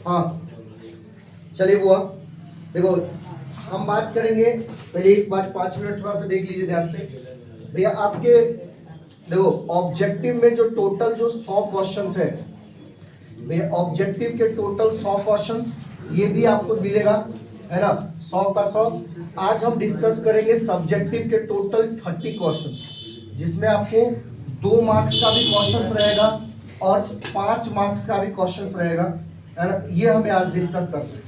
हाँ चलिए बुआ, देखो हम बात करेंगे। पहले एक बात 5 मिनट थोड़ा सा देख लीजिए ध्यान से भैया। आपके देखो ऑब्जेक्टिव में जो टोटल जो 100 क्वेश्चंस है भैया, ऑब्जेक्टिव के टोटल 100 क्वेश्चंस ये भी आपको मिलेगा, है ना, 100 का 100। आज हम डिस्कस करेंगे सब्जेक्टिव के टोटल 30 क्वेश्चंस, जिसमें आपको 2 मार्क्स का भी क्वेश्चंस रहेगा और 5 मार्क्स का भी क्वेश्चंस रहेगा, है ना। ये हमें आज डिस्कस करते हैं,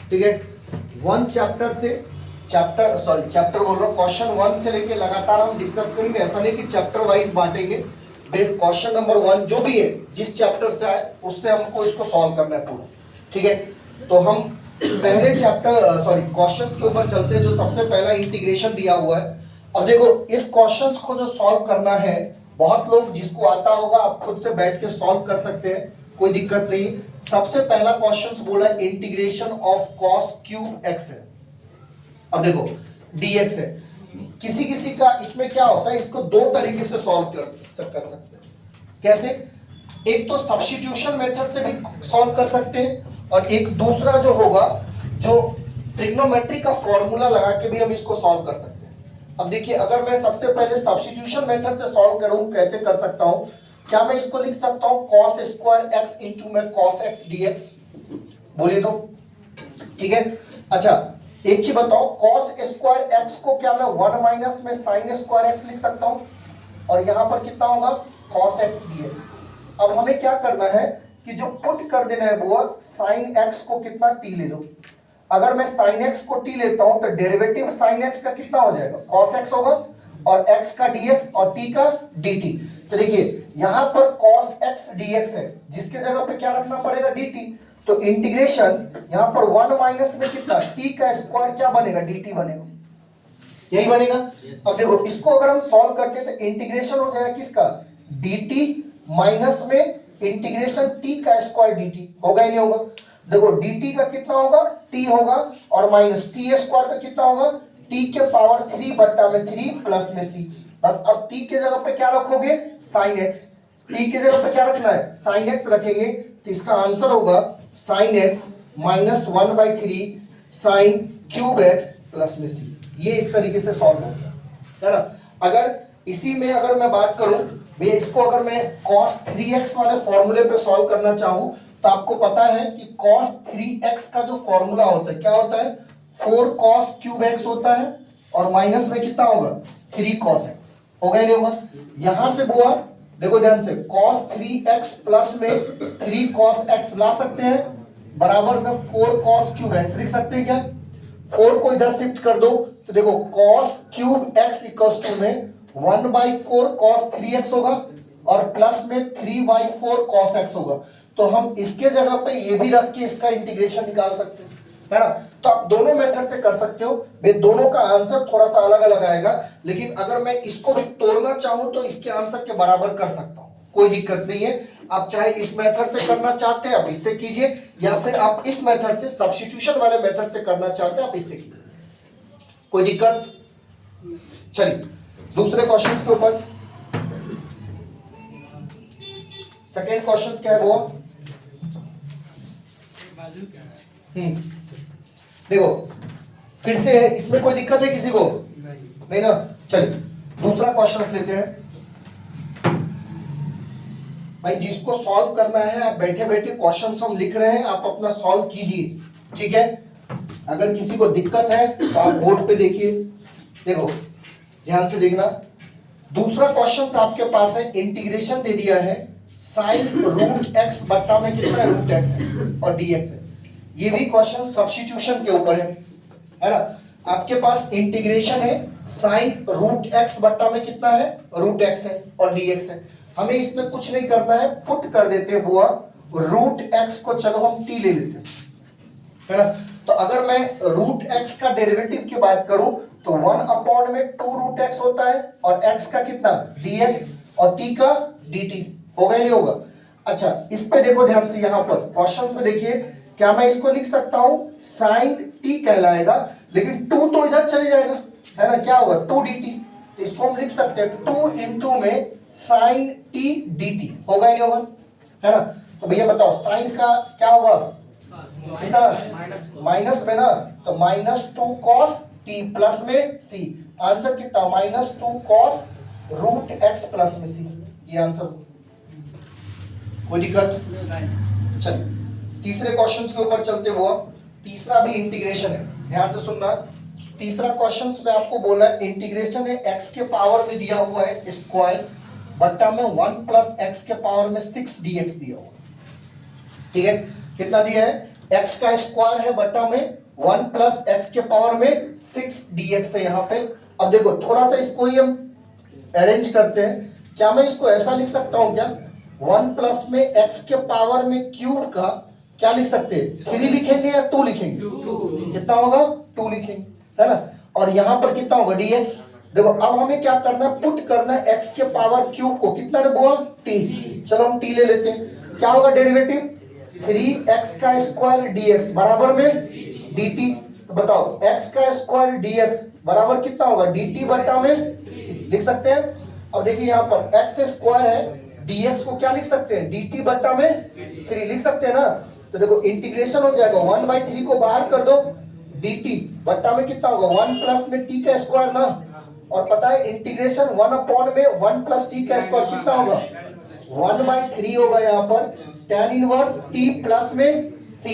ठीक है। चैप्टर बोल रहा हूँ, क्वेश्चन 1 से लेके लगातार हम डिस्कस करेंगे। ऐसा नहीं कि चैप्टर वाइज बांटेंगे। क्वेश्चन नंबर 1 जो भी है, जिस चैप्टर से आए उससे हमको इसको सॉल्व करना है पूरा, ठीक है। तो हम पहले क्वेश्चंस के ऊपर चलते हैं। जो सबसे पहला इंटीग्रेशन दिया हुआ है। अब देखो इस क्वेश्चंस को जो सॉल्व करना है, बहुत लोग जिसको आता होगा आप खुद से बैठ के सॉल्व कर सकते हैं, कोई दिक्कत नहीं। सबसे पहला क्वेश्चन बोला integration of cos cube x है। अब देखो dx है। किसी किसी का इसमें क्या होता है, इसको 2 तरीके से सॉल्व कर सकते हैं। कैसे? एक तो सब्स्टिट्यूशन मेथड से भी सॉल्व कर सकते हैं, और एक दूसरा जो होगा, जो ट्रिग्नोमेट्री का फॉर्मूला लगा के भी हम इसको सॉल्व कर सकते हैं। अब देखिए, अगर मैं सबसे पहले सब्स्टिट्यूशन मेथड से सॉल्व करूं, कैसे कर सकता हूं? क्या मैं इसको लिख सकता हूं cos स्क्वायर x इंटू में cos x dx? बोलिए तो, ठीक है। अच्छा एक चीज बताओ, cos स्क्वायर x को क्या मैं 1 माइनस में sin स्क्वायर x लिख सकता हूं? और यहां पर कितना होगा cos x dx। अब हमें क्या करना है कि जो पुट कर देना है वो sin x को कितना t ले लो। अगर मैं sin x को t लेता हूं तो डेरिवेटिव sin x का कितना हो जाएगा, cos x होगा, और x का dx और t का dt। तो देखिए यहां पर cos x dx है, जिसके जगह पे क्या रखना पड़ेगा, dt। तो इंटीग्रेशन यहां पर 1 माइनस में कितना t का स्क्वायर क्या बनेगा, dt बनेगा, यही बनेगा। अब देखो इसको अगर हम सॉल्व करते हैं तो इंटीग्रेशन हो जाएगा किसका, dt माइनस में इंटीग्रेशन t का स्क्वायर dt, होगा ही नहीं होगा। देखो dt का कितना होगा, t होगा, और माइनस t स्क्वायर का कितना होगा, t के पावर 3 बट्टा में 3 प्लस में c। बस अब t के जगह पे क्या रखोगे, sin x। t के जगह पे क्या रखना है, sin x रखेंगे, तो इसका आंसर होगा sin x minus 1/3 sin cube x plus में c। ये इस तरीके से सॉल्व होगा, है ना। अगर इसी में अगर मैं बात करूं भैया, इसको अगर मैं cos 3x वाले फॉर्मूले पे सॉल्व करना चाहूं, तो आपको पता है कि cos 3x का जो फॉर्मूला होता है क्या होता है, 4 cos क्यूब x होता है, और माइनस में कितना होगा, 3 cos x, होगा ही नहीं होगा। यहां से बुआ देखो ध्यान से, cos 3x प्लस में 3 cos x ला सकते हैं, बराबर में 4 cos क्यूब x लिख सकते हैं क्या। 4 को इधर शिफ्ट कर दो तो देखो cos cube x equals to में 1/4 cos 3x होगा, और प्लस में 3/4 cos x होगा। तो हम इसके जगह पे ये भी रख के इसका इंटीग्रेशन निकाल सकते हैं, है ना। तो आप दोनों मेथड से कर सकते हो। वे दोनों का आंसर थोड़ा सा अलग अलग आएगा, लेकिन अगर मैं इसको भी तोड़ना चाहूं तो इसके आंसर के बराबर कर सकता हूं, कोई दिक्कत नहीं है। आप चाहे इस मेथड से करना चाहते हैं आप इससे कीजिए, या फिर आप इस मेथड से सब्स्टिट्यूशन वाले मेथड से करना चाहते हैं आप इससे कीजिए, कोई दिक्कत। चलिए दूसरे क्वेश्चंस के ऊपर, सेकेंड क्वेश्चंस क्या है वो, देखो फिर से है, इसमें कोई दिक्कत है किसी को, नहीं ना। चलिए दूसरा क्वेश्चन लेते हैं। भाई जिसको सॉल्व करना है, आप बैठे बैठे क्वेश्चंस हम लिख रहे हैं, आप अपना सॉल्व कीजिए, ठीक है। अगर किसी को दिक्कत है तो आप बोर्ड पे देखिए, देखो ध्यान से देखना। दूसरा क्वेश्चन आपके पास है, इंटीग्रेशन दे दिया है साइन रूट एक्स बट्टा में कितना रूट एक्स है और dx है। ये भी क्वेश्चन सब्स्टिट्यूशन के ऊपर है ना। आपके पास इंटीग्रेशन है साइन रूट एक्स बट्टा में कितना है, रूट एक्स है और dx है। हमें इसमें कुछ नहीं करना है, पुट कर देते हैं बुआ रूट एक्स को, चलो हम t ले लेते हैं, है ना। तो अगर मैं रूट एक्स का डेरिवेटिव की बात करूं तो 1 में 2 रूट एक्स होता है, और x का कितना dx और t का dt, होगा ही नहीं होगा। अच्छा इस पे देखो ध्यान से, यहां पर क्वेश्चंस में देखिए, क्या मैं इसको लिख सकता हूं sin t कहलाएगा, लेकिन 2 तो इधर चले जाएगा, है ना, क्या होगा 2 dt। तो इसको हम लिख सकते हैं 2 इंटू में sin t dt, होगा ही नहीं होगा, है ना। तो भैया बताओ साइन का क्या होगा, कितना माइनस में ना, तो -2 cos t प्लस में c, आंसर कितना -2 cos रूट x प्लस में c, ये आंसर। कोई दिक्कत? चलिए तीसरे क्वेश्चंस के ऊपर चलते हुआ, तीसरा भी इंटीग्रेशन है, ध्यान से सुनना। तीसरा क्वेश्चन में आपको बोला है इंटीग्रेशन है x के पावर में दिया हुआ है स्क्वायर बट्टा में 1 प्लस x के पावर में 6 dx दिया हुआ, ठीक है। कितना दिया है, x का स्क्वायर है बट्टा में 1 प्लस x के पावर में 6 dx है यहाँ पे। अब देखो थोड़ा सा इसको ही हम अरेंज करते हैं, क्या मैं इसको ऐसा लिख सकता हूं क्या, 1 प्लस में x के पावर में क्यूब का क्या लिख सकते हैं, 3 लिखेंगे या 2 लिखेंगे, कितना होगा 2 लिखेंगे, है ना। और यहां पर कितना होगा dx। देखो अब हमें क्या करना है, पुट करना है x के पावर क्यूब को, कितना ने बोला t, चलो हम t ले लेते हैं, क्या होगा डेरिवेटिव 3x का स्क्वायर dx बराबर में dt। तो बताओ x का स्क्वायर dx बराबर कितना होगा dt बटा में, लिख सकते हैं। अब देखिए यहाँ पर x स्क्वायर है, dx को क्या लिख सकते हैं dt बटा में 3 लिख सकते हैं ना। तो देखो इंटीग्रेशन हो जाएगा 1/3 को बाहर कर दो, dt बटा में कितना होगा 1 प्लस में t का स्क्वायर ना, और पता है इंटीग्रेशन 1 अपॉन में 1 प्लस t का स्क्वायर कितना होगा 1/3 होगा, यहाँ पर tan इनवर्स t प्लस में c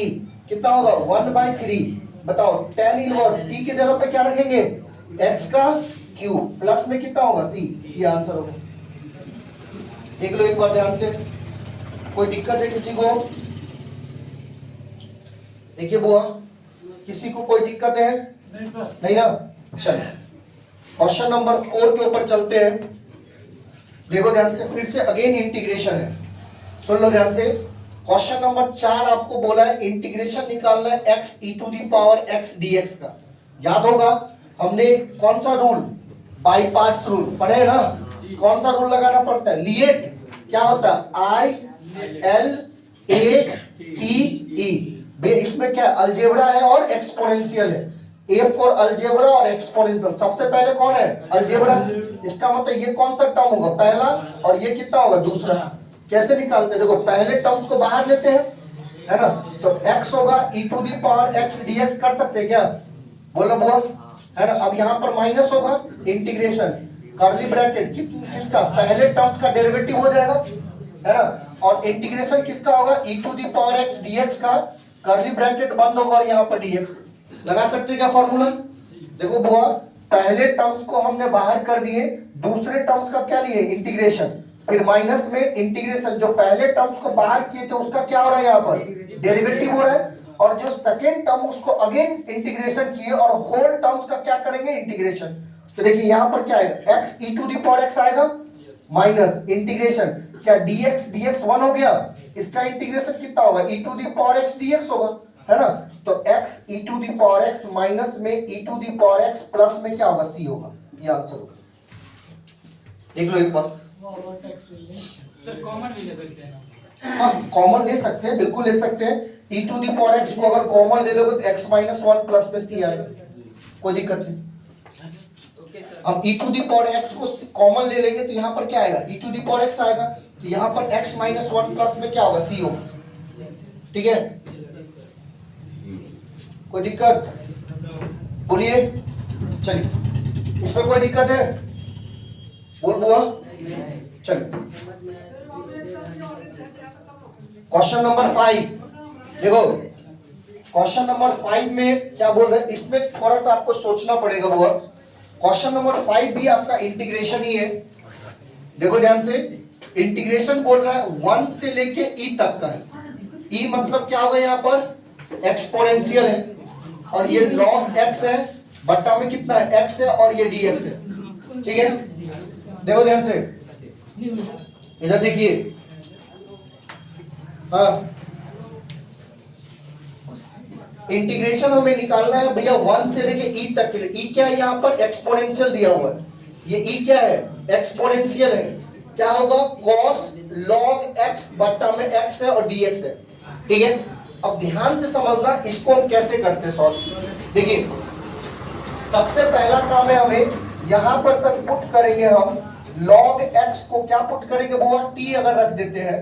कितना होगा 1/3। बताओ tan इनवर्स t की जगह पे क्या रखेंगे x का क्यूब प्लस में कितना होगा c, ये आंसर होगा। देख लो एक बार ध्यान से, कोई दिक्कत है किसी को? देखिए बुआ, किसी को कोई दिक्कत है? नहीं ना। चलिए क्वेश्चन नंबर 4 के ऊपर चलते हैं। देखो ध्यान से, फिर से अगेन इंटीग्रेशन है, सुन लो ध्यान से। क्वेश्चन नंबर 4 आपको बोला है इंटीग्रेशन निकालना है x e to the power x dx का। याद होगा हमने कौन सा रूल, बाई पार्ट्स रूल पढ़े है ना, कौन सा रूल लगाना पड़ता है, लिएट क्या होता है ILATE। इसमें क्या अलजेब्रा है और एक्सपोनेंशियल है, A फॉर अलजेब्रा और एक्सपोनेंशियल। सबसे पहले कौन है अलजेब्रा, इसका मतलब ये कौन सा टर्म होगा पहला और ये कितना होगा दूसरा। कैसे निकालते हैं, देखो पहले टर्म्स को बाहर लेते हैं, है ना, तो x होगा e to the power x dx कर सकते हैं क्या, बोलो बुआ, है ना। अब यहाँ पर माइनस होगा, इंटीग्रेशन कर्ली ब्रैकेट किसका, पहले टर्म्स का डेरिवेटिव हो जाएगा, है ना, और इंटीग्रेशन किसका होगा e to the power x dx का, कर्ली ब्रैकेट बंद होगा और यहाँ पर dx लगा सकते हैं क्या फॉर्मूला। देखो बुआ पहले टर्म्स को हमने बाहर कर दिए, दूसरे टर्म्स का क्या लिए इंटीग्रेशन, फिर माइनस में इंटीग्रेशन, जो पहले टर्म्स को बाहर किए थे उसका क्या हो रहा है यहाँ पर डेरिवेटिव हो रहा है, और जो सेकेंड टर्म उसको अगेन इंटीग्रेशन किए और होल टर्म्स का क्या करेंगे इंटीग्रेशन। तो देखिए यहाँ पर क्या आएगा x e to the power x आएगा माइनस इंटीग्रेशन क्या dx 1 हो गया, इसका इंटीग्रेशन कितना होगा e to the power x dx होगा, है ना। तो x e to the power x minus में e to the power x plus में क्या होगा c होगा, ये आंसर होगा। देख लो एक बार, सर कॉमन भी ले सकते हैं, हाँ कॉमन ले सकते हैं, बिल्कुल ले सकते हैं। e to the power x को अगर कॉमन ले लोगे तो x माइनस 1 प्लस में c आएगा, कोई दिक्कत नहीं। हम e to the power x को कॉमन ले लेंगे तो यहाँ पर क्या आएगा e to the power x आएगा, तो यहाँ पर x माइनस 1 प्लस में क्या होगा c होगा, ठीक है। कोई दिक्कत बोलिए, चलिए इसमें कोई दिक्कत है बोल बुआ, चलिए क्वेश्चन नंबर 5 देखो, क्वेश्चन नंबर 5 में क्या बोल रहे हैं, इसमें थोड़ा सा आपको सोचना पड़ेगा बुआ। क्वेश्चन नंबर 5 भी आपका इंटीग्रेशन ही है, देखो ध्यान से, इंटीग्रेशन बोल रहा है 1 से लेके e तक का है, e मतलब क्या होगा यहाँ पर एक्सपोनेंशियल है, और ये log x है बट्टा में कितना है x है और ये dx है, ठीक है। देखो ध्यान से, इधर देखिए, हाँ इंटीग्रेशन हमें निकालना है भैया 1 से लेके e तक के लिए। e क्या है यहाँ पर एक्सपोनेंशियल दिया हुआ है, ये e क्या है एक्सपोनेंशियल है, क्या होगा cos log x बट्टा में x है और dx है, ठीक है। अब ध्यान से समझना इसको हम कैसे करते हैं सॉल्व। देखिए सबसे पहला काम है हमें यहां पर सर पुट करेंगे हम log x को, क्या पुट करेंगे बुआ, t अगर रख देते हैं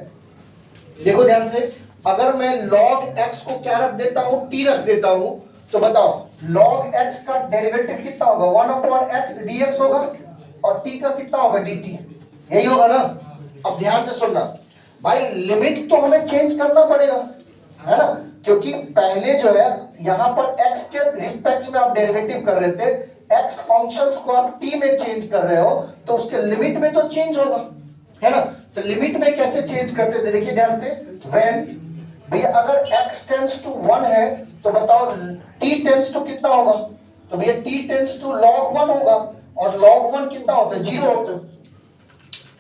देखो ध्यान से, अगर मैं log x को क्या रख देता हूं, t रख देता हूं, तो बताओ log x का डेरिवेटिव कितना होगा, 1/x dx होगा, और t का कितना होगा, dt, यही होगा ना। अब ध्यान से सुनना भाई, लिमिट तो हमें चेंज करना पड़ेगा, है ना, क्योंकि पहले जो है यहां पर x के रिस्पेक्ट में आप डेरिवेटिव कर रहे थे, x फंक्शंस को आप t में चेंज कर रहे हो, तो उसके लिमिट में तो चेंज होगा, है ना। तो लिमिट में कैसे चेंज करते थे, देखिए ध्यान से, व्हेन भैया अगर x टेंड्स टू 1 है, तो बताओ t टेंड्स टू कितना होगा, तो भैया t टेंड्स टू log 1 होगा, और log 1 कितना होता है, 0 होता है,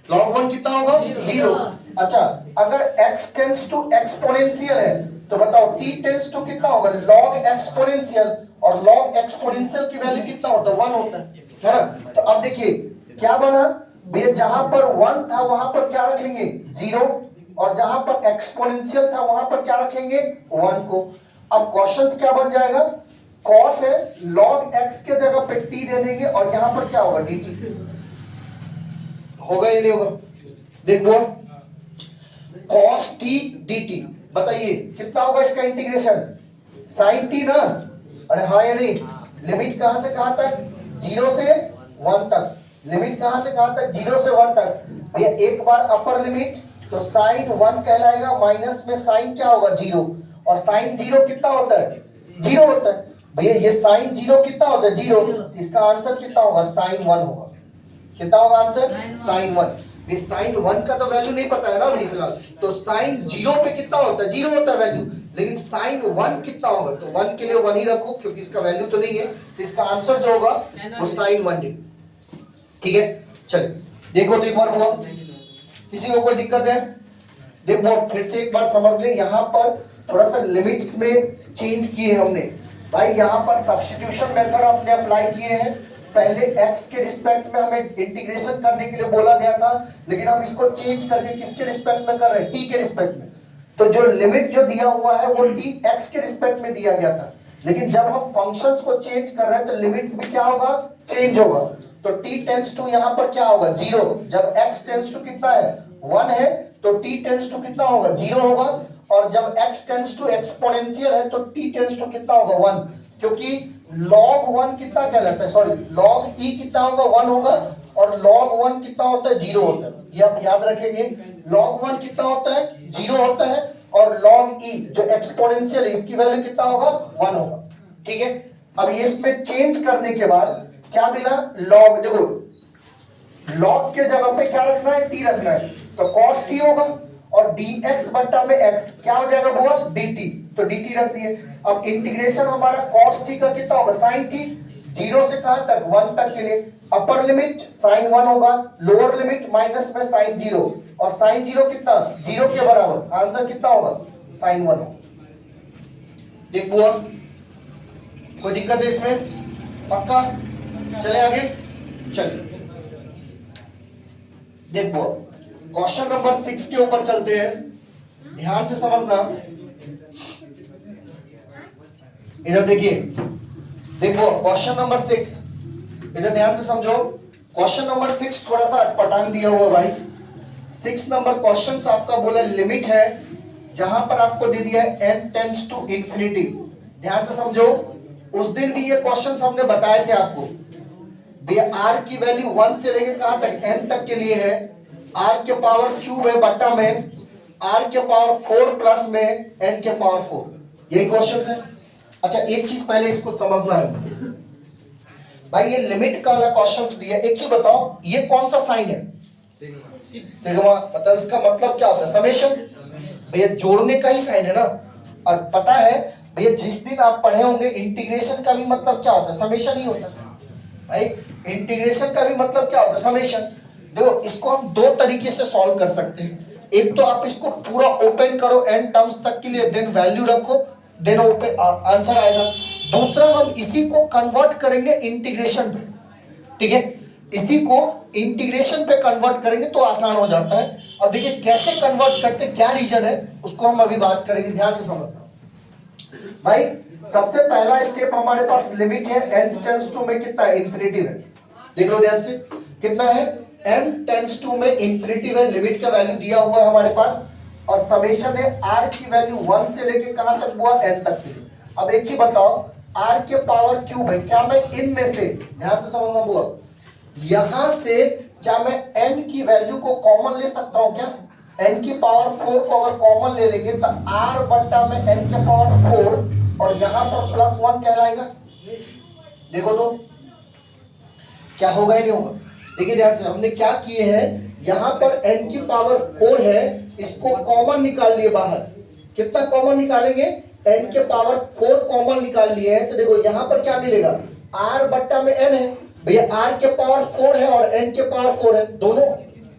log 1 कितना होगा, 0। अच्छा, अगर x टेंड्स टू एक्सपोनेंशियल है, तो बताओ t टेंड्स टू कितना होगा, log एक्सपोनेंशियल, और log एक्सपोनेंशियल की वैल्यू कितना होता है, 1 होता है ना। तो अब देखिए क्या बना भैया, जहां पर 1 था वहां पर क्या रखेंगे, 0, और जहां पर एक्सपोनेंशियल था वहां पर क्या रखेंगे, 1 को। अब क्वेश्चंस क्या बन जाएगा, cos है, log x के जगह पे t दे देंगे, और यहां पर क्या होगा, dt होगा, ये नहीं होगा, देखो cos t dt, बताइए कितना होगा इसका इंटीग्रेशन, sin t ना, अरे हाँ या नहीं, लिमिट कहां से कहां तक, 0 से 1 तक, लिमिट कहां से कहां तक, 0 से 1 तक, भैया एक बार अपर लिमिट, तो sin 1 कहलाएगा, माइनस में sin क्या होगा, 0, और sin 0 कितना होता है, 0 होता है, भैया ये sin 0 कितना होता है, 0, इसका आंसर कितना होगा, sin 1 होगा, कितना होगा आंसर, sin 1। ये sin 1 का तो वैल्यू नहीं पता है ना अभी फिलहाल, तो sin 0 पे कितना होता है, 0 होता है वैल्यू, लेकिन sin 1 कितना होगा, तो 1 के लिए 1 ही रखो, क्योंकि इसका वैल्यू तो नहीं है, तो इसका आंसर जो होगा वो sin 1 है, ठीक है। चलिए देखो, तो एक बार हुआ, किसी को कोई दिक्कत है, देखो फिर से एक बार समझ ले, यहां पर थोड़ा सा लिमिट्स में चेंज किए हमने भाई, यहां पर सब्स्टिट्यूशन मेथड आपने अप्लाई किए हैं, पहले x के रिस्पेक्ट में हमें इंटीग्रेशन करने के लिए बोला गया था, लेकिन हम इसको चेंज करके किसके रिस्पेक्ट में कर रहे हैं, t के रिस्पेक्ट में। तो जो लिमिट जो दिया हुआ है वो t x के रिस्पेक्ट में दिया गया था, लेकिन जब हम फंक्शंस को चेंज कर रहे हैं तो लिमिट्स भी क्या होगा, चेंज होगा। तो t टेंड्स टू यहां पर क्या होगा, 0, जब x टेंड्स टू कितना है, 1 है, तो t टेंड्स टू कितना होगा, 0 होगा, और जब x टेंड्स टू एक्सपोनेंशियल है तो t टेंड्स टू कितना होगा, 1, क्योंकि log 1 कितना कहलाता है, सॉरी log e कितना होगा, 1 होगा, और log 1 कितना होता है, 0 होता है, ये आप याद रखेंगे, log 1 कितना होता है, 0 होता है, और log e जो एक्सपोनेंशियल है इसकी वैल्यू कितना होगा, 1 होगा, ठीक है। अब ये इसमें चेंज करने के बाद क्या मिला, log, देखो log के जगह पे क्या रखना है, t रखना है, तो cos t होगा, और dx बट्टा में x क्या हो जाएगा बुआ, dt, तो dt रख दिए। अब इंटीग्रेशन हमारा cos t का कितना होगा, sin t, 0 से कहां तक, 1 तक के लिए, अपर लिमिट sin 1 होगा, लोअर लिमिट माइनस में sin 0, और sin 0 कितना, 0 के बराबर, आंसर कितना होगा, sin 1 होगा। देख बुआ, कोई दिक्कत है इसमें, पक्का, चले आगे, चलिए देख बुआ, क्वेश्चन नंबर 6 के ऊपर चलते हैं, ध्यान से समझना, इधर देखिए, देखो क्वेश्चन नंबर 6, इधर ध्यान से समझो, क्वेश्चन नंबर 6 थोड़ा सा अटपटांग दिया हुआ भाई, 6 नंबर क्वेश्चन आपका बोला लिमिट है, जहां पर आपको दे दिया है n टेंड्स टू इंफिनिटी, ध्यान से समझो, उस दिन भी ये क्वेश्चन हमने बताए थे आपको, भैया r की वैल्यू 1 से लेकर कहां तक, n तक के लिए है, r के पावर क्यूब है बट्टा में r के पावर 4 प्लस में n के पावर 4, यही क्वेश्चन है। अच्छा एक चीज पहले इसको समझना है भाई, ये लिमिट का वाला क्वेश्चन दिया, एक चीज बताओ ये कौन सा साइन है, सिग्मा, मतलब इसका मतलब क्या होता है, समेशन, भैया जोड़ने का ही साइन है ना, और पता है भैया जिस दिन आप पढ़े होंगे इंटीग्रेशन का भी मतलब क्या होता है, समेशन ही होता है भाई, इंटीग्रेशन का भी मतलब क्या होता है, समेशन। देखो इसको हम दो तरीके से सॉल्व कर सकते हैं, एक तो आप इसको पूरा ओपन करो n टर्म्स तक के लिए, देन वैल्यू रखो, देन ओपन आंसर आएगा। दूसरा हम इसी को कन्वर्ट करेंगे इंटीग्रेशन पे, ठीक है, इसी को इंटीग्रेशन पे कन्वर्ट करेंगे तो आसान हो जाता है। अब देखिए कैसे कन्वर्ट करते, क्या रीजन है उसको हम अभी बात करेंगे, ध्यान से समझना भाई। सबसे पहला स्टेप हमारे पास लिमिट है, n टेंड्स टू में कितना है, इन्फिनिटी है, देख लो ध्यान से, कितना है, n टेंड्स टू में इन्फिनिटी है, लिमिट का वैल्यू दिया हुआ है हमारे पास और समेशन है आर की वैल्यू 1 से लेके कहां तक हुआ n तक के लिए। अब एक चीज बताओ, r के पावर क्यूब है, क्या मैं इनमें से, ध्यान से समझना बुआ, यहां से क्या मैं n की वैल्यू को कॉमन ले सकता हूं क्या? n की पावर 4 को अगर कॉमन ले लेंगे तो r बट्टा में n के पावर 4 और यहां पर +1 कहलाएगा। देखो तो क्या होगा ही नहीं होगा। देखिए ध्यान से, हमने क्या किए हैं, यहां पर n की पावर 4 है, इसको कॉमन निकाल लिए बाहर। कितना कॉमन निकालेंगे? n के पावर 4 कॉमन निकाल लिए हैं, तो देखो यहां पर क्या मिलेगा, r बट्टा में n है, भैया r के पावर 4 है और n के पावर 4 है, दोनों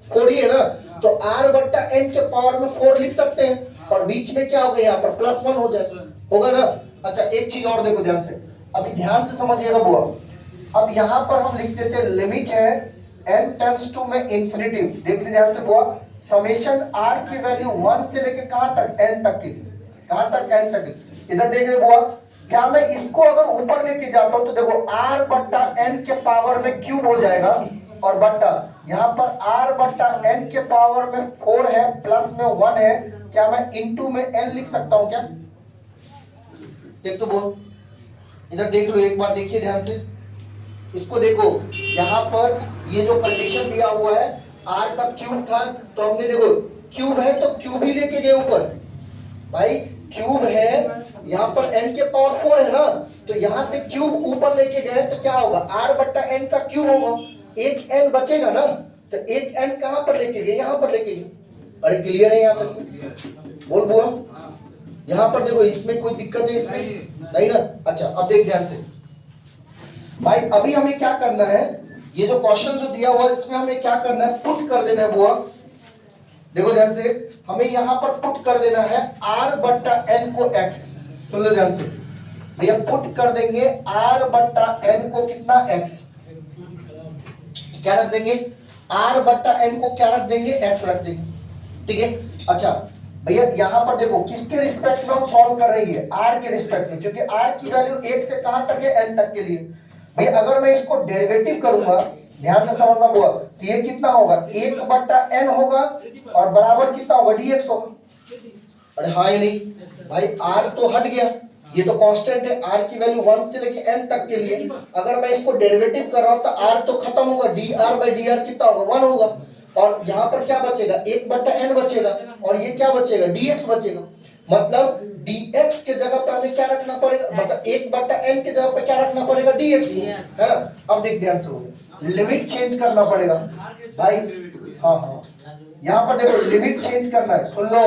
4 ही है ना, तो r बट्टा n के पावर में 4 लिख सकते हैं और बीच में क्या होगा, यहाँ पर +1 हो जाए, होगा ना। अच्छा एक चीज और देखो ध्यान से, अभी ध्यान से समझिएगा बुआ। अब यहां पर हम लिख देते लिमिट है n टेंड्स टू में इंफिनिटी। देख लीजिए ध्यान से बुआ, समेशन r की वैल्यू 1 से लेके कहां तक, n तक की, कहां तक, n तक की। इधर देख रहे बुआ, क्या मैं इसको अगर ऊपर लेके जाता हूं तो देखो r बट्टा n के पावर में क्यूब हो जाएगा और बट्टा यहां पर r बट्टा n के पावर में 4 है, प्लस में 1 है, क्या मैं इनटू में n लिख सकता हूं क्या? देख तो बुआ, इधर देख लो एक बार, देखिए ध्यान से इसको देखो, यहां पर ये जो कंडीशन दिया हुआ है r का क्यूब था, तो हमने देखो क्यूब है तो क्यूब ही लेके गए ऊपर, भाई क्यूब है, यहां पर n के पावर 4 है ना, तो यहां से क्यूब ऊपर लेके गए तो क्या होगा, r बट्टा n का क्यूब होगा, एक n बचेगा ना, तो एक n कहां पर लेके गए, यहां पर लेके गए। अरे क्लियर है यहां तक? बोल बुआ, यहां पर देखो इसमें कोई दिक्कत है इसमें नहीं ना। अच्छा अब देख ध्यान से भाई, अभी हमें क्या करना है, ये जो क्वेश्चन जो दिया हुआ है इसमें हमें क्या करना है, पुट कर देना है बुआ। देखो ध्यान से, हमें यहां पर पुट कर देना है r बट्टा n को x, सुन लो ध्यान से भैया, पुट कर देंगे r बट्टा n को कितना, x, क्या रख देंगे, r बट्टा n को क्या रख देंगे, x रख देंगे, ठीक है। अच्छा भैया यहां पर देखो किसके रिस्पेक्ट में हम सॉल्व कर रही है, r के रिस्पेक्ट में, क्योंकि r की वैल्यू 1 से कहां तक है, n तक के लिए। भैया अगर मैं इसको डेरिवेटिव करूंगा, ध्यान से समझना हुआ, तो ये कितना होगा, 1 बट्टा n होगा और बराबर कितना होगा, dx होगा। अरे हाँ या नहीं भाई, r तो हट गया, ये तो कांस्टेंट है, r की वैल्यू 1 से लेके n तक के लिए, अगर मैं इसको डेरिवेटिव कर रहा हूं तो r तो खत्म होगा, dr बाई dr कितना होगा, 1 होगा, और यहां पर क्या बचेगा, 1 बट्टा n बचेगा और ये क्या बचेगा, dx बचेगा। मतलब dx के जगह पर हमें क्या रखना पड़ेगा, मतलब 1 बट्टा n के जगह पर क्या रखना पड़ेगा, dx को, है ना। अब देख ध्यान से, हो गया, लिमिट चेंज करना पड़ेगा भाई, हाँ हाँ यहाँ पर देखो लिमिट चेंज करना है, सुन लो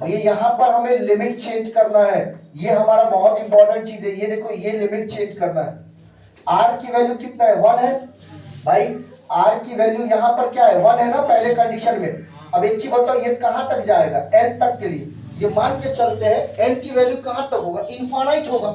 भैया, यहाँ पर हमें लिमिट चेंज करना है, ये हमारा बहुत इंपॉर्टेंट चीज है, ये देखो ये लिमिट चेंज करना है। r की वैल्यू कितना है, 1 है भाई, r की वैल्यू यहाँ पर क्या है, 1 है ना पहले कंडीशन में। अब एक चीज बताओ, ये कहां तक जाएगा, n तक के लिए, ये मान के चलते हैं n की वैल्यू कहां तक होगा, इनफाइनाइट होगा,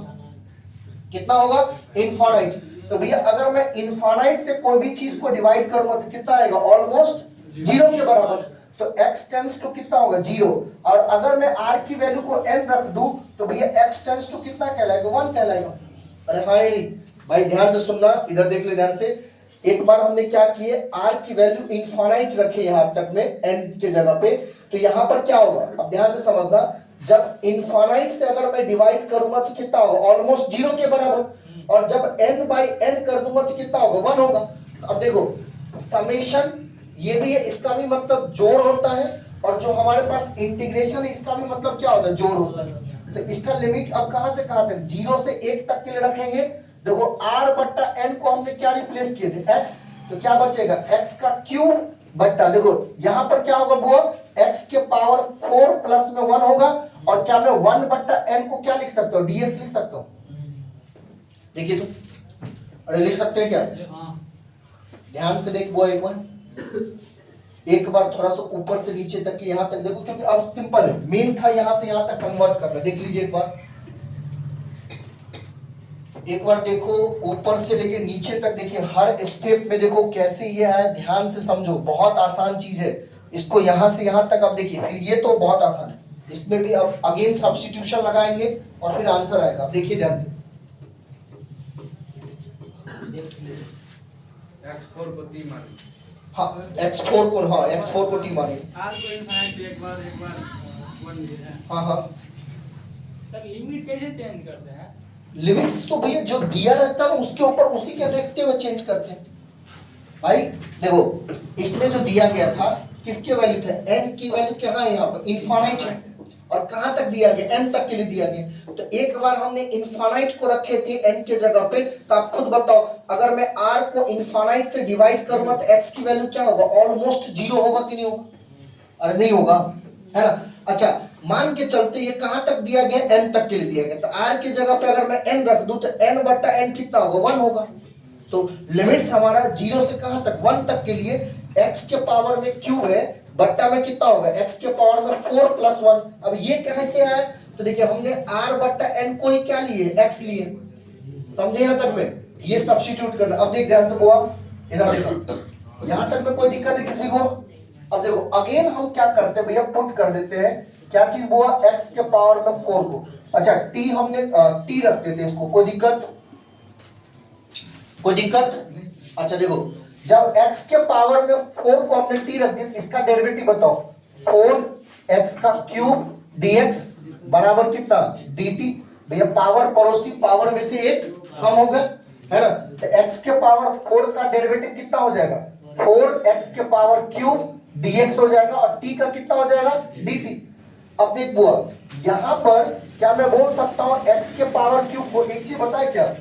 कितना होगा, इनफाइनाइट। तो भैया अगर मैं इनफाइनाइट से कोई भी चीज को डिवाइड करूंगा तो कितना आएगा, ऑलमोस्ट 0 के बराबर, तो x टेंड्स टू कितना होगा, 0, और अगर मैं r की वैल्यू को n रख दूं तो भैया x टेंड्स टू कितना कहलाएगा, 1 कहलाएगा। अरे हाँ या नहीं भाई, ध्यान से सुनना, इधर देख ले ध्यान से, एक बार हमने क्या किए, r की वैल्यू इनफाइनाइट रखे यहां तक में n के जगह पे, तो यहां पर क्या होगा, अब ध्यान से समझना, जब इनफाइनाइट से अगर मैं डिवाइड करूंगा तो कितना होगा, ऑलमोस्ट 0 के बराबर, और जब n बाई n कर दूंगा तो कितना होगा, 1 होगा। तो अब देखो समेशन ये भी है, इसका भी मतलब जोड़ होता है, और जो हमारे पास इंटीग्रेशन है इसका भी मतलब क्या होता है, जोड़ होता है। तो इसका लिमिट अब कहां से कहां तक, 0 से 1 तक के लिए रखेंगे। देखो r बट्टा n को हमने क्या रिप्लेस किए थे, x, तो क्या बचेगा, x का क्यूब बट्टा, देखो यहां पर क्या होगा बुआ, x के पावर 4 प्लस में 1 होगा, और क्या मैं 1 बट्टा n को क्या लिख सकता हूं, dx लिख सकता हूं, देखिए तो, अरे लिख सकते हैं क्या, ध्यान से देख बुआ, एक बार थोड़ा सा ऊपर से नीचे तक यहां तक देखो, क्योंकि अब सिंपल है, मेन था यहां से यहां तक कन्वर्ट करना, देख लीजिए एक बार देखो, ऊपर से लेके नीचे तक देखिए, हर स्टेप में देखो कैसे ये है, ध्यान से समझो, बहुत आसान चीज है, इसको यहां से यहां तक अब देखिए, फिर ये तो बहुत आसान है, इसमें भी अब अगेन सब्स्टिट्यूशन लगाएंगे और फिर आंसर आएगा। अब देखिए ध्यान से, हाँ x4 को, हाँ x4 को t माने। आर को इनफाइनाइट एक बार 1 दिया है। हाँ हाँ सर लिमिट कैसे चेंज करते हैं? लिमिट्स तो भैया जो दिया रहता है ना उसके ऊपर उसी के देखते हुए चेंज करते हैं भाई। देखो इसमें जो दिया गया था किसके वैल्यू थे, n की वैल्यू क्या है यहाँ पर इनफाइनाइट है, और कहां तक दिया गया, n तक के लिए दिया गया। तो एक बार हमने इनफाइनाइट को रखे थे n के जगह पे, तो आप खुद बताओ अगर मैं r को इनफाइनाइट से डिवाइड करूंगा तो x की वैल्यू क्या होगा, ऑलमोस्ट जीरो होगा कि नहीं होगा, अरे नहीं होगा, है ना। अच्छा मान के चलते ये कहां तक दिया गया, n तक के लिए दिया गया, तो r की जगह पे अगर मैं n रख दूं तो n बट्टा n कितना होगा, 1 होगा। तो लिमिट्स हमारा 0 से कहां तक, 1 तक के लिए x के पावर में क्यूब है, बट्टा में कितना होगा, x के पावर में 4 प्लस 1। अब ये कैसे आया, तो देखिए हमने r बट्टा n को ही क्या लिए, x लिए, समझे यहां तक में, ये सब्स्टिट्यूट करना। अब देख ध्यान से बुआ, इधर देखो, यहां तक में कोई दिक्कत है किसी को। अब देखो अगेन हम क्या करते हैं भैया, पुट कर देते हैं क्या चीज बुआ, x के पावर में 4 को, अच्छा t हमने t रख देते हैं इसको, कोई दिक्कत, कोई दिक्कत। अच्छा देखो जब x के पावर में 4 को हमने t रख दिया, इसका डेरिवेटिव बताओ, 4x का क्यूब dx बराबर कितना, dt। भैया पावर पड़ोसी पावर में से एक कम हो गया, है ना। तो x के पावर 4 का डेरिवेटिव कितना हो जाएगा, 4x के पावर क्यूब dx हो जाएगा, और t का कितना हो जाएगा, dt। अब देख बुआ यहां पर क्या मैं बोल सकता हूं x के पावर क्यूब को, एक चीज बताए क्या,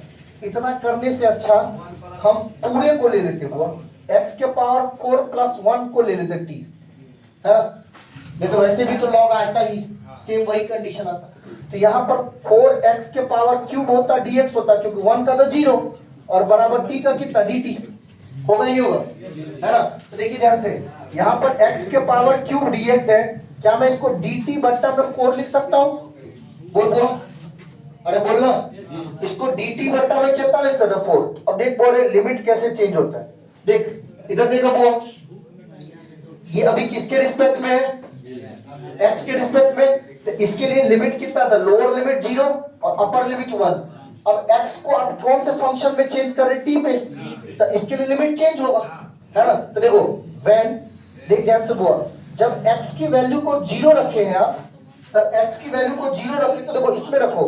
इतना करने से अच्छा हम पूरे को ले लेते बुआ, x के पावर 4 प्लस 1 को ले लेते t, है नहीं तो वैसे भी तो लॉग आता ही, सेम वही कंडीशन आता। तो यहां पर 4x के पावर क्यूब होता dx होता, क्योंकि 1 का तो 0 और बराबर t का कितना, dt होगा ही नहीं होगा, है ना। तो देखिए ध्यान से यहां पर x के पावर क्यूब dx है, क्या मैं इसको dt बट्टा में 4 लिख सकता हूं, बोल दो, अरे बोलना, इसको dt बट्टा में कितना लिख सकता, 4। अब देख बोले लिमिट कैसे चेंज होता है, देख इधर देखा बुआ, ये अभी किसके रिस्पेक्ट में है, x के रिस्पेक्ट में, तो इसके लिए लिमिट कितना था, लोअर लिमिट 0 और अपर लिमिट 1। अब x को आप कौन से फंक्शन में चेंज कर रहे, t पे, तो इसके लिए लिमिट चेंज होगा, है ना। तो देखो व्हेन, देख ध्यान से बुआ, जब x की वैल्यू को 0 रखे हैं आप, जब x की वैल्यू को 0 रखे तो देखो इसमें रखो,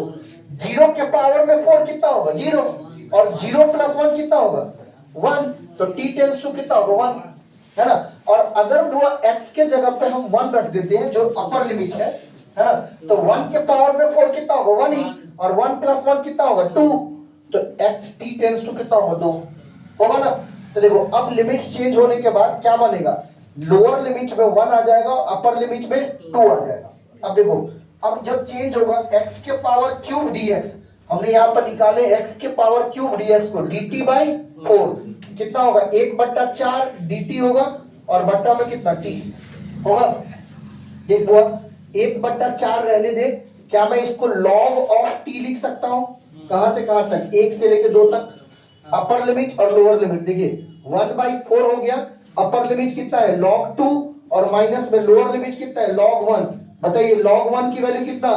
0 के पावर में 4 कितना होगा, 0, और 0 प्लस 1 कितना होगा, 1, तो t टेंस टू कितना होगा, 1, है ना। और अगर बुआ x के जगह पे हम 1 रख देते हैं जो अपर लिमिट है ना, तो 1 के पावर में 4 कितना होगा, 1 ही, और 1 प्लस 1 कितना होगा, 2, तो x t टेंस टू कितना होगा, 2 होगा ना। तो देखो अब लिमिट्स चेंज होने के बाद क्या बनेगा, लोअर लिमिट में 1 आ जाएगा और अपर लिमिट में 2 आ जाएगा। अब देखो अब जो चेंज होगा x के पावर क्यूब dx, हमने यहां पर निकाले x के पावर क्यूब dx को, dt बाई 4 कितना होगा, 1/4 dt होगा, और बट्टा में कितना t होगा। देख बुआ 1/4 रहने दे, क्या मैं इसको log ऑफ t लिख सकता हूं, कहां से कहां तक, 1 से लेके 2 तक, अपर लिमिट और लोअर लिमिट। देखिए 1/4 हो गया, अपर लिमिट कितना है, log 2, और माइनस में लोअर लिमिट कितना है, log 1। बताइए log 1 की वैल्यू कितना,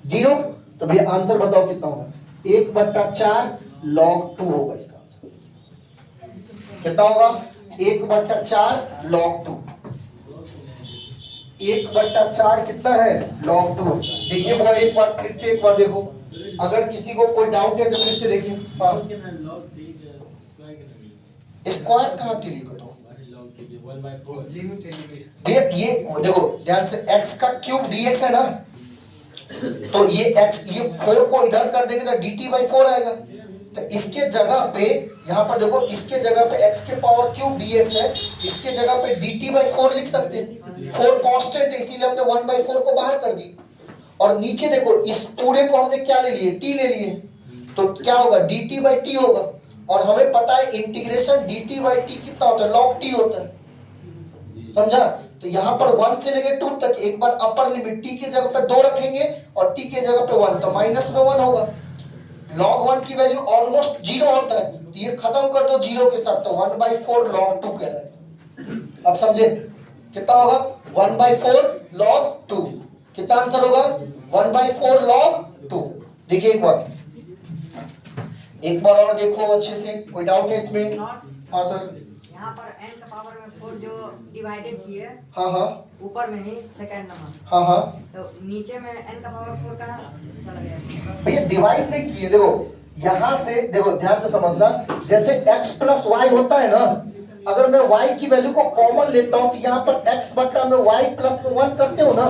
0, तो भैया आंसर बताओ कितना होगा, 1/4 log 2 होगा इसका आंसर, कितना होगा, 1/4 log 2, 1/4 कितना है, log 2। देखिए बुआ एक बार फिर से एक बार देखो, अगर किसी को कोई डाउट है तो फिर से देखिए, स्क्वायर कहां के लिए तो ये देखो ध्यान से, x का क्यूब dx है ना, तो ये x, ये 4 को इधर कर देंगे तो dt बाई 4 आएगा। तो इसके जगह पे यहां पर देखो, इसके जगह पे x के पावर क्यूब dx है, इसके जगह पे dt बाई 4 लिख सकते हैं, 4 कांस्टेंट है इसीलिए हमने 1/4 को बाहर कर दी, और नीचे देखो इस पूरे को हमने क्या ले लिए, t ले लिए, तो क्या होगा, dt बाई t होगा, और हमें पता है इंटीग्रेशन dt बाई t कितना होता है, log t होता है, समझा। तो यहां पर 1 से लेके 2 तक एक बार अपर लिमिट t की जगह पे 2 रखेंगे और t की जगह पे 1, तो माइनस में 1 होगा, log 1 की वैल्यू ऑलमोस्ट 0 होता है, तो ये खत्म कर दो 0 के साथ, तो 1/4 log 2 कहलाएगा। अब समझे कितना होगा, 1/4 log 2, कितना आंसर होगा, 1/4 log 2। देखिए एक बार और देखो अच्छे से, कोई डाउट है इसमें, हाँ सर, यहाँ पर n का पावर में 4 जो डिवाइडेड किए हाँ हाँ ऊपर में ही सेकंड नंबर, हाँ हाँ तो नीचे में n का पावर 4 कहाँ चला गया? भैया डिवाइड नहीं किए, देखो यहां से देखो ध्यान से समझना, जैसे x प्लस वाई होता है ना, अगर मैं y की वैल्यू को कॉमन लेता हूं तो यहाँ पर x बट्टा में y प्लस में 1 करते हो ना,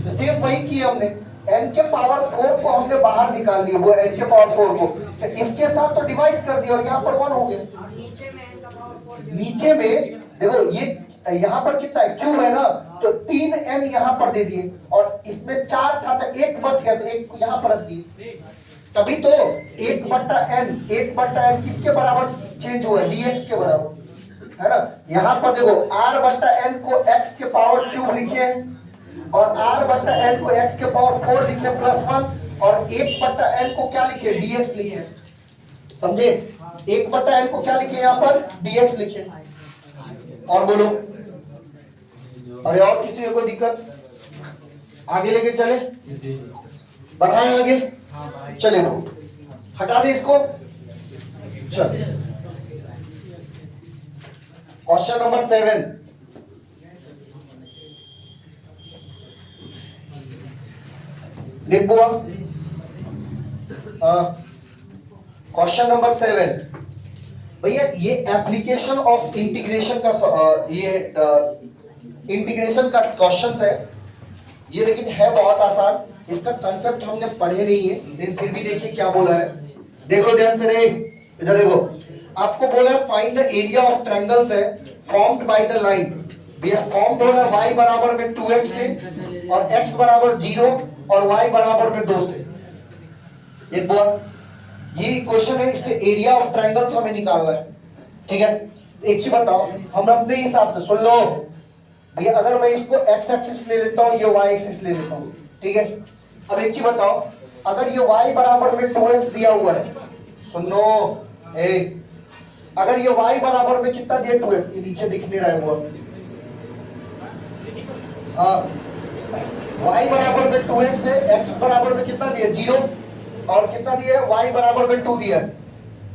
तो सेम वही किया हमने, n के पावर 4 को हमने बाहर निकाल लिया, वो n के पावर 4 को, तो इसके साथ तो डिवाइड कर दिया और यहाँ पर 1 हो गया। और नीचे में n का पावर 4 नीचे में देखो ये यहाँ पर कितना है, क्यूब है ना, तो 3n यहाँ पर दे दिए और इसमें 4 था तो 1 बच गया, तो 1 यहाँ पर रख दिए, तभी तो 1/n किसके बराबर चेंज हुआ है, dx के बराबर, है ना। यहाँ पर देखो r/n को x के पावर क्यूब लिखे हैं और r/n को x के पावर 4 लिखे +1 और 1/n को क्या लिखे, dx लिखे, समझे। 1/n को क्या लिखे यहाँ पर, dx लिखे। और बोलो, अरे और किसी को कोई दिक्कत, आगे लेके चले, बढ़ाएं आगे, चले वो हटा दे इसको, चल क्वेश्चन नंबर 7, देख बुआ, क्वेश्चन नंबर 7 भैया, ये एप्लीकेशन ऑफ इंटीग्रेशन का ये इंटीग्रेशन का क्वेश्चन है ये, लेकिन है बहुत आसान, इसका कंसेप्ट हमने पढ़े नहीं है, लेकिन फिर भी देखिए क्या बोला है, देखो ध्यान से रे, इधर देखो, आपको बोला है find the area of triangles है फॉर्म्ड बाय द लाइन, भैया फॉर्म्ड हो रहा है y बराबर में 2x से और x बराबर 0 और y बराबर में 2 से। एक बार ये क्वेश्चन है, इससे एरिया ऑफ ट्रायंगल्स हमें निकालना है, ठीक है। एक चीज बताओ, हम अपने हिसाब से सुन लो भैया, अगर मैं इसको x एक्सिस ले लेता हूं, ये y एक्सिस ले लेता हूं, ठीक है। अब एक चीज बताओ, अगर ये y बराबर में 2x दिया हुआ है, सुनो अगर ये y बराबर में कितना दिया 2x, ये नीचे दिख नहीं रहा है वो, हाँ y बराबर में 2x है, x बराबर में कितना दिया 0 और कितना दिया है, y बराबर में 2 दिया है,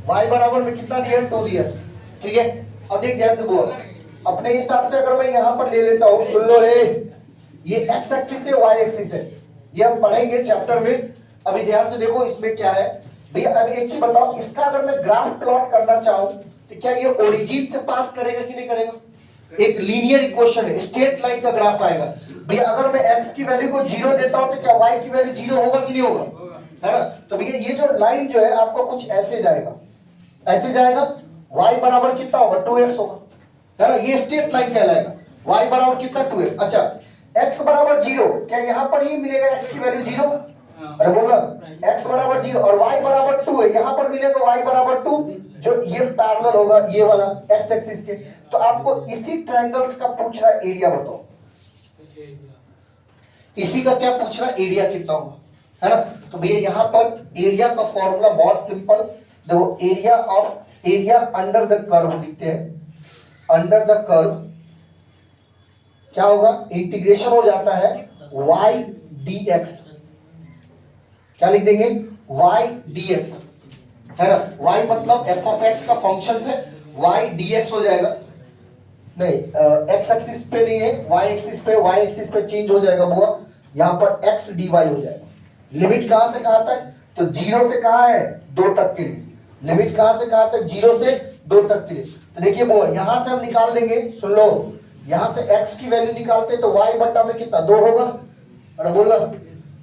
y बराबर में कितना दिया है 2 दिया है, ठीक है। अब देख ध्यान से बोल, अपने हिसाब से अगर मैं यहां पर ले लेता हूं, सुन लो रे, ये x एक्सिस है, y एक्सिस है, ये हम पढ़ेंगे चैप्टर में, अभी ध्यान से देखो इसमें क्या है भैया। अब एक चीज बताओ, इसका अगर मैं ग्राफ प्लॉट करना चाहूं तो क्या ये ओरिजिन से पास करेगा कि नहीं करेगा, एक लीनियर इक्वेशन है, स्ट्रेट लाइन का ग्राफ आएगा भैया। अगर मैं x की वैल्यू को 0 देता हूं तो क्या y की वैल्यू 0 होगा कि नहीं होगा, है ना। तो भैया ये जो लाइन जो है आपको कुछ ऐसे जाएगा, ऐसे जाएगा, y बराबर कितना होगा 2x होगा, है ना, ये स्ट्रेट लाइन कहलाएगा, y बराबर कितना 2x। अच्छा x बराबर 0, क्या यहाँ पर ही मिलेगा x की वैल्यू 0, अरे बोलना x बराबर 0 और y बराबर 2 है, यहाँ पर मिलेगा y बराबर 2, जो ये पैरेलल होगा ये वाला x एक्सिस के। तो आपको इसी ट्रायंगल्स का पूछ रहा है एरिया, बताओ इसी का क्या पूछ रहा है, एरिया कितना होगा, है ना। तो भैया यहाँ पर एरिया का फॉर्मूला बहुत सिंपल, देखो एरिया अंडर द कर्व लिखते हैं, अंडर द कर्व क्या होगा, इंटीग्रेशन हो जाता है y dx, क्या लिख देंगे y dx, है ना, y मतलब f of x का फंक्शन है, y dx हो जाएगा, नहीं x एक्सिस पे नहीं है, y एक्सिस पे चेंज हो जाएगा बुआ, यहाँ पर x dy हो जाएगा। लिमिट कहां से कहां तक, तो 0 से कहां है 2 तक के लिए, लिमिट कहां से कहां तक 0 से 2 तक के लिए। तो देखिए बुआ यहां से हम निकाल देंगे, सुन लो, यहां से x की वैल्यू निकालते तो y बट्टा में कितना 2 होगा, अरे बोलना,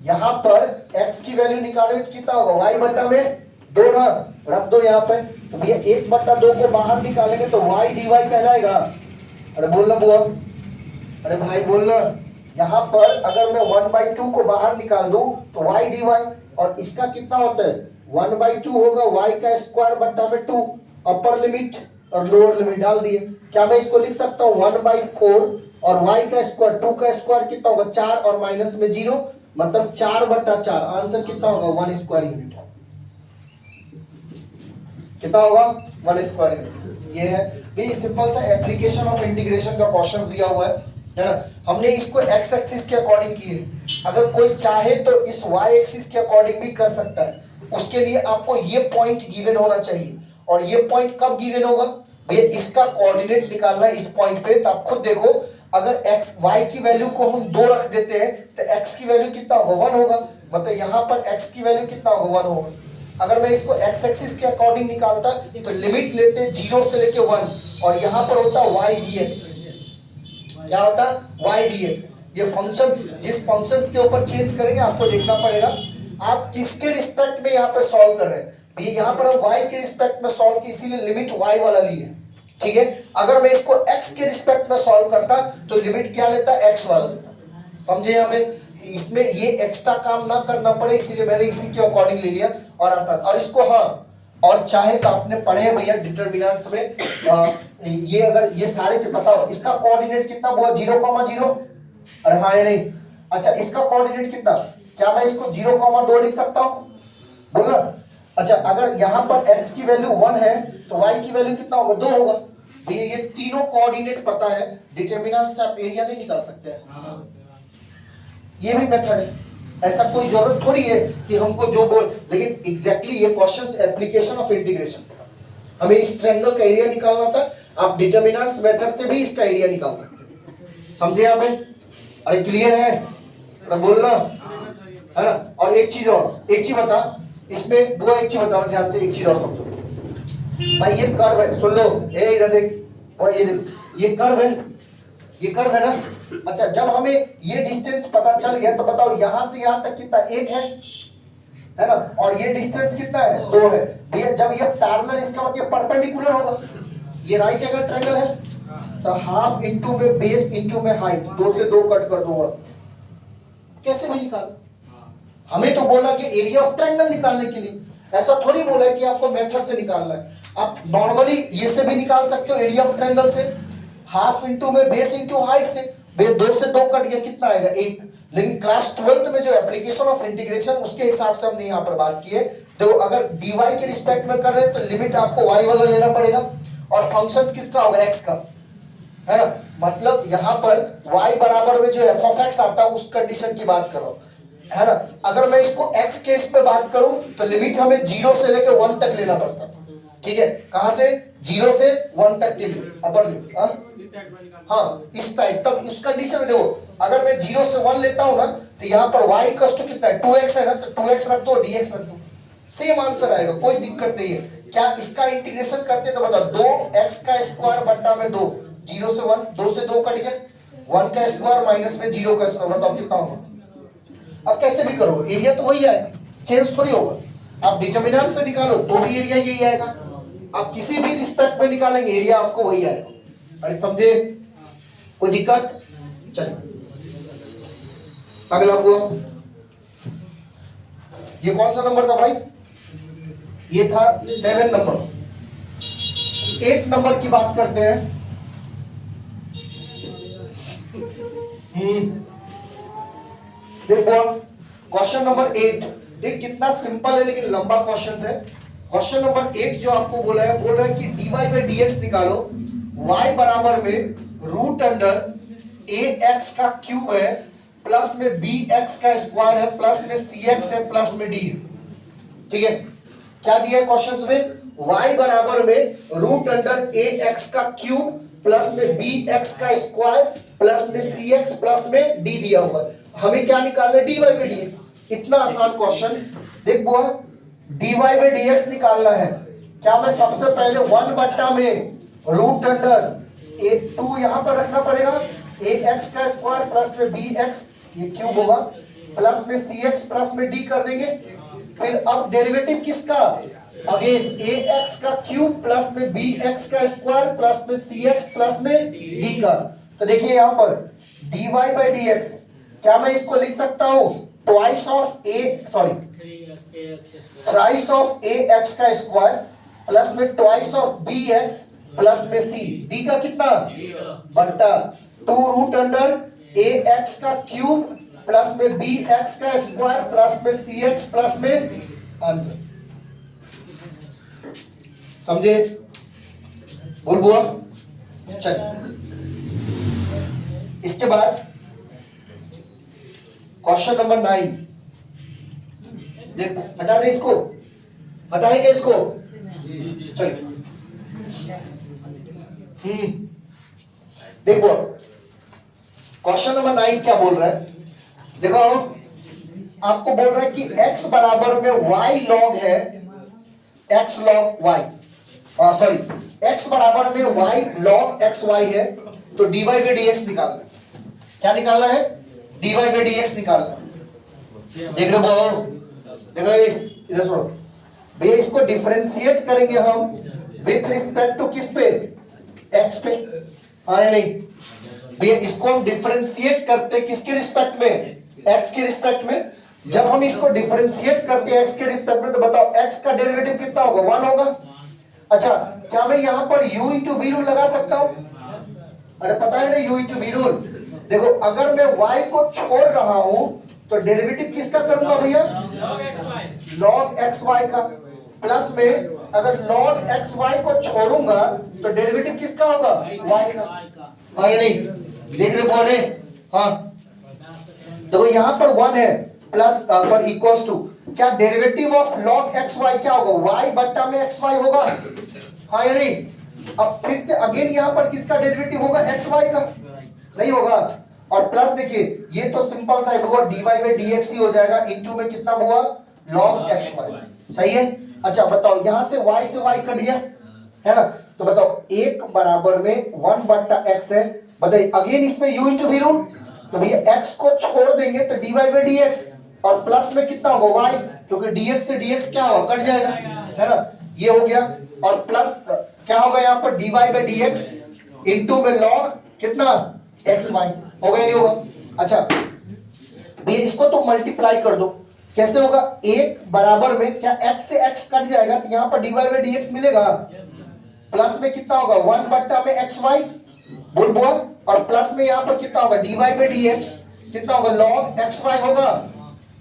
यहां पर x की वैल्यू निकाले तो कितना होगा y बट्टा में 2 ना, रख दो यहाँ पे, तो भैया 1/2 को बाहर निकालेंगे तो y dy कहलाएगा, अरे बोलना बुआ, अरे भाई बोलना, यहां पर अगर मैं 1/2 को बाहर निकाल दूं तो y dy, और इसका कितना होता है 1/2 होगा y का स्क्वायर बट्टा में 2, अपर लिमिट और लोअर लिमिट डाल दिए, क्या मैं इसको लिख सकता हूं 1/4 और y का स्क्वायर 2 का स्क्वायर कितना होगा 4 और माइनस में 0, मतलब 4/4, आंसर कितना होगा 1 स्क्वायर यूनिट, कितना होगा 1 स्क्वायर यूनिट। ये है भाई सिंपल सा एप्लीकेशन ऑफ इंटीग्रेशन का क्वेश्चन दिया हुआ है ना। हमने इसको x एक्सिस के अकॉर्डिंग किए, अगर कोई चाहे तो इस y एक्सिस के अकॉर्डिंग भी कर सकता है, उसके लिए आपको ये पॉइंट गिवन होना चाहिए, और ये पॉइंट कब गिवन होगा भैया इसका कोऑर्डिनेट निकालना है इस पॉइंट पे, तो आप खुद देखो अगर x y की वैल्यू को हम 2 रख देते हैं तो x की वैल्यू कितना होगा 1 होगा, मतलब यहाँ पर x की वैल्यू कितना होगा 1 होगा। अगर मैं इसको x एक्सिस के अकॉर्डिंग निकालता तो लिमिट लेते 0 से लेके 1 और यहाँ पर होता y dx, क्या होता y dx। ये फंक्शन जिस फंक्शंस के ऊपर चेंज करेंगे आपको देखना पड़ेगा आप किसके रिस्पेक्ट में यहाँ पर सॉल्व कर रहे हैं। ये यहाँ पर हम y के रिस्पेक्ट में सॉल्व की इसीलिए लिमिट y वाला लिए, ठीक है। अगर मैं इसको x के रिस्पेक्ट में सॉल्व करता तो लिमिट क्या लेता x वाला लेता, समझे। यहाँ पे इसमें ये एक्स्ट्रा काम ना करना पड़े इसीलिए मैंने इसी के अकॉर्डिंग ले लिया और आसान। और इसको हाँ और चाहे तो आपने पढ़े हैं भैया डिटरमिनेंट्स में ये अगर ये सारे बताओ इसका कोऑर्डिनेट कितना हुआ 0,0, अरे हाँ या नहीं। अच्छा इसका कोऑर्डिनेट कितना, क्या मैं इसको 0,2 लिख सकता हूँ बोलना। अच्छा अगर यहाँ पर x की वैल्यू 1 है तो y की वैल्यू कितना होगा 2 होगा। भैया ये तीनों कोऑर्डिनेट पता है, डिटरमिनेंट से आप एरिया नहीं निकाल सकते हैं, ये भी मेथड है। ऐसा कोई जरूरत थोड़ी है कि हमको जो बोल, लेकिन एग्जैक्टली ये क्वेश्चंस एप्लीकेशन ऑफ इंटीग्रेशन, हमें इस ट्रायंगल का एरिया निकालना था, आप डिटरमिनेंट्स मेथड से भी इसका एरिया निकाल सकते हैं, समझे यहाँ पे। अरे क्लियर है, अरे बोलना है ना। और एक चीज बता इसमें वो एक चीज बताना ध्यान से, एक चीज और समझो भाई। ये कर्व है, सुन लो, ए इधर देख, और ये देख, ये कर्व है, ये कर्व है ना। अच्छा जब हमें ये डिस्टेंस पता चल गया तो बताओ यहां से यहां तक कितना 1 है ना, और ये डिस्टेंस कितना है 2 है। भैया जब ये पैरेलल इसका मतलब परपेंडिकुलर होगा, ये राइट एंगल ट्रायंगल है तो हाफ इंटू में बेस इंटू में हाइट, 2 से 2 कट कर दो, और कैसे भी निकालो। हमें तो बोला कि एरिया ऑफ ट्रायंगल निकालने के लिए, ऐसा थोड़ी बोला है कि आपको मेथड से निकालना है। आप नॉर्मली ये से भी निकाल सकते हो एरिया ऑफ ट्रायंगल से, हाफ इंटू में बेस इंटू हाइट से। भैया 2 से 2 कट गया कितना आएगा 1। लेकिन क्लास 12th में जो एप्लीकेशन ऑफ इंटीग्रेशन उसके हिसाब से हमने यहाँ पर बात की है। तो अगर dy के रिस्पेक्ट में कर रहे हैं तो लिमिट आपको y वाला लेना पड़ेगा और फंक्शन किसका होगा x का, है ना। मतलब यहाँ पर y बराबर में जो f ऑफ x आता है उस कंडीशन की बात कर रहा हूँ, है ना। अगर मैं इसको x केस पे बात करूं तो लिमिट हमें 0 से लेकर 1 तक लेना पड़ता, ठीक है। कहां से 0 से 1 तक के लिए अपर लिमिट, हाँ इस साइड। तब इस कंडीशन में देखो अगर मैं 0 से 1 लेता हूं ना तो यहाँ पर y इक्वल टू कितना है 2x है ना, तो 2x रख दो dx रख दो, सेम आंसर आएगा, कोई दिक्कत नहीं है। क्या इसका इंटीग्रेशन करते तो बताओ 2x का स्क्वायर बट्टा में 2, 0 से 1, 2 से 2 कट गया, 1 का स्क्वायर माइनस में 0 का स्क्वायर, बताओ कितना होगा। अब कैसे भी करो एरिया तो वही आएगा, चेंज थोड़ी होगा। आप डिटरमिनेंट से निकालो तो भी एरिया यही आएगा, आप किसी भी रिस्पेक्ट में निकालेंगे एरिया आपको वही आएगा। अरे समझे, कोई दिक्कत। चलिए अगला हुआ, ये कौन सा नंबर था भाई, ये था 7 नंबर। 8 नंबर की बात करते हैं। देखो क्वेश्चन नंबर 8, देख कितना सिंपल है लेकिन लंबा क्वेश्चन है। क्वेश्चन नंबर 8 जो आपको बोल रहा है कि dy बाई dx निकालो, y बराबर में रूट अंडर ax का क्यूब है प्लस में bx का स्क्वायर है प्लस में cx है प्लस में d, ठीक है। क्या दिया है क्वेश्चंस में, y बराबर में रूट अंडर ax का क्यूब प्लस में bx का स्क्वायर प्लस में cx प्लस में d दिया हुआ है। हमें क्या निकालना है dy बाई dx, इतना आसान क्वेश्चन। देख बुआ dy बाई dx निकालना है, क्या मैं सबसे पहले 1 बट्टा में रूट अंडर 2 यहां पर रखना पड़ेगा, ax का स्क्वायर प्लस में bx ये क्यूब होगा प्लस में cx प्लस में d कर देंगे। फिर अब डेरिवेटिव किसका, अगेन ax का क्यूब प्लस में bx का स्क्वायर प्लस में cx प्लस में d का। तो देखिए यहां पर dy बाई dx, क्या मैं इसको लिख सकता हूं twice of thrice of ax का स्क्वायर प्लस में ट्वाइस ऑफ bx प्लस में c, d का कितना बट्टा 2 रूट अंडर ax का क्यूब प्लस में bx का स्क्वायर प्लस में cx प्लस में आंसर, समझे बोल बुआ। चल इसके बाद क्वेश्चन नंबर 9, देखो हटा दे इसको, हटाएंगे इसको, चलिए देखो क्वेश्चन नंबर 9 क्या बोल रहा है, देखो आपको बोल रहा है कि x बराबर में y log है, x log y, sorry x बराबर में y log x y है, तो dy बाई dx निकालना है। क्या निकालना है? dy बाई dx निकालना है। देख रहे हो, देखो इधर सुनो भैया, इसको डिफरेंशिएट करेंगे हम विथ रिस्पेक्ट टू किस पे? x पे, हाँ या नहीं भैया? इसको हम डिफरेंशिएट करते किसके रिस्पेक्ट में? x के रिस्पेक्ट में। जब हम इसको डिफरेंशिएट करते हैं x के रिस्पेक्ट में, तो बताओ x का डेरिवेटिव कितना होगा? 1 होगा। अच्छा, क्या मैं यहां पर u इंटू वी रूल लगा सकता हूं? अरे पता है ना u इंटू वी रूल। देखो अगर मैं y को छोड़ रहा हूं तो डेरिवेटिव किसका करूंगा भैया? log xy का। प्लस में अगर log xy को छोड़ूंगा तो डेरिवेटिव किसका होगा? y का, हाँ या नहीं? देख रहे बोल रहे? हाँ देखो यहां पर 1 है प्लस पर इक्वल्स टू, क्या डेरिवेटिव ऑफ log xy क्या होगा? y बट्टा में xy होगा, हाँ या नहीं? अब फिर से अगेन यहां पर किसका डेरिवेटिव होगा? xy का, नहीं होगा। और प्लस देखिए ये तो सिंपल सा होगा, dy बाई dx ही हो जाएगा, इनटू में कितना हुआ? log xy, सही है। अच्छा बताओ यहां से y कट गया है ना, तो बताओ 1 बराबर में 1 बट्टा x है, बताइए अगेन इसमें u इंटू वी रूल, तो भैया x को छोड़ देंगे तो dy बाई dx, और प्लस में कितना होगा? y, क्योंकि dx से dx क्या होगा? कट जाएगा, है ना, ये हो गया। और प्लस क्या होगा यहाँ पर? dy बाई dx इंटू में log कितना? xy, होगा या नहीं होगा? अच्छा भैया इसको तो मल्टीप्लाई कर दो, कैसे होगा? 1 बराबर में क्या x से x कट जाएगा, तो यहाँ पर dy बाई dx मिलेगा, प्लस में कितना होगा? 1 बट्टा में xy, बोल बुआ, और प्लस में यहाँ पर कितना होगा? dy बाई dx कितना होगा? log xy होगा,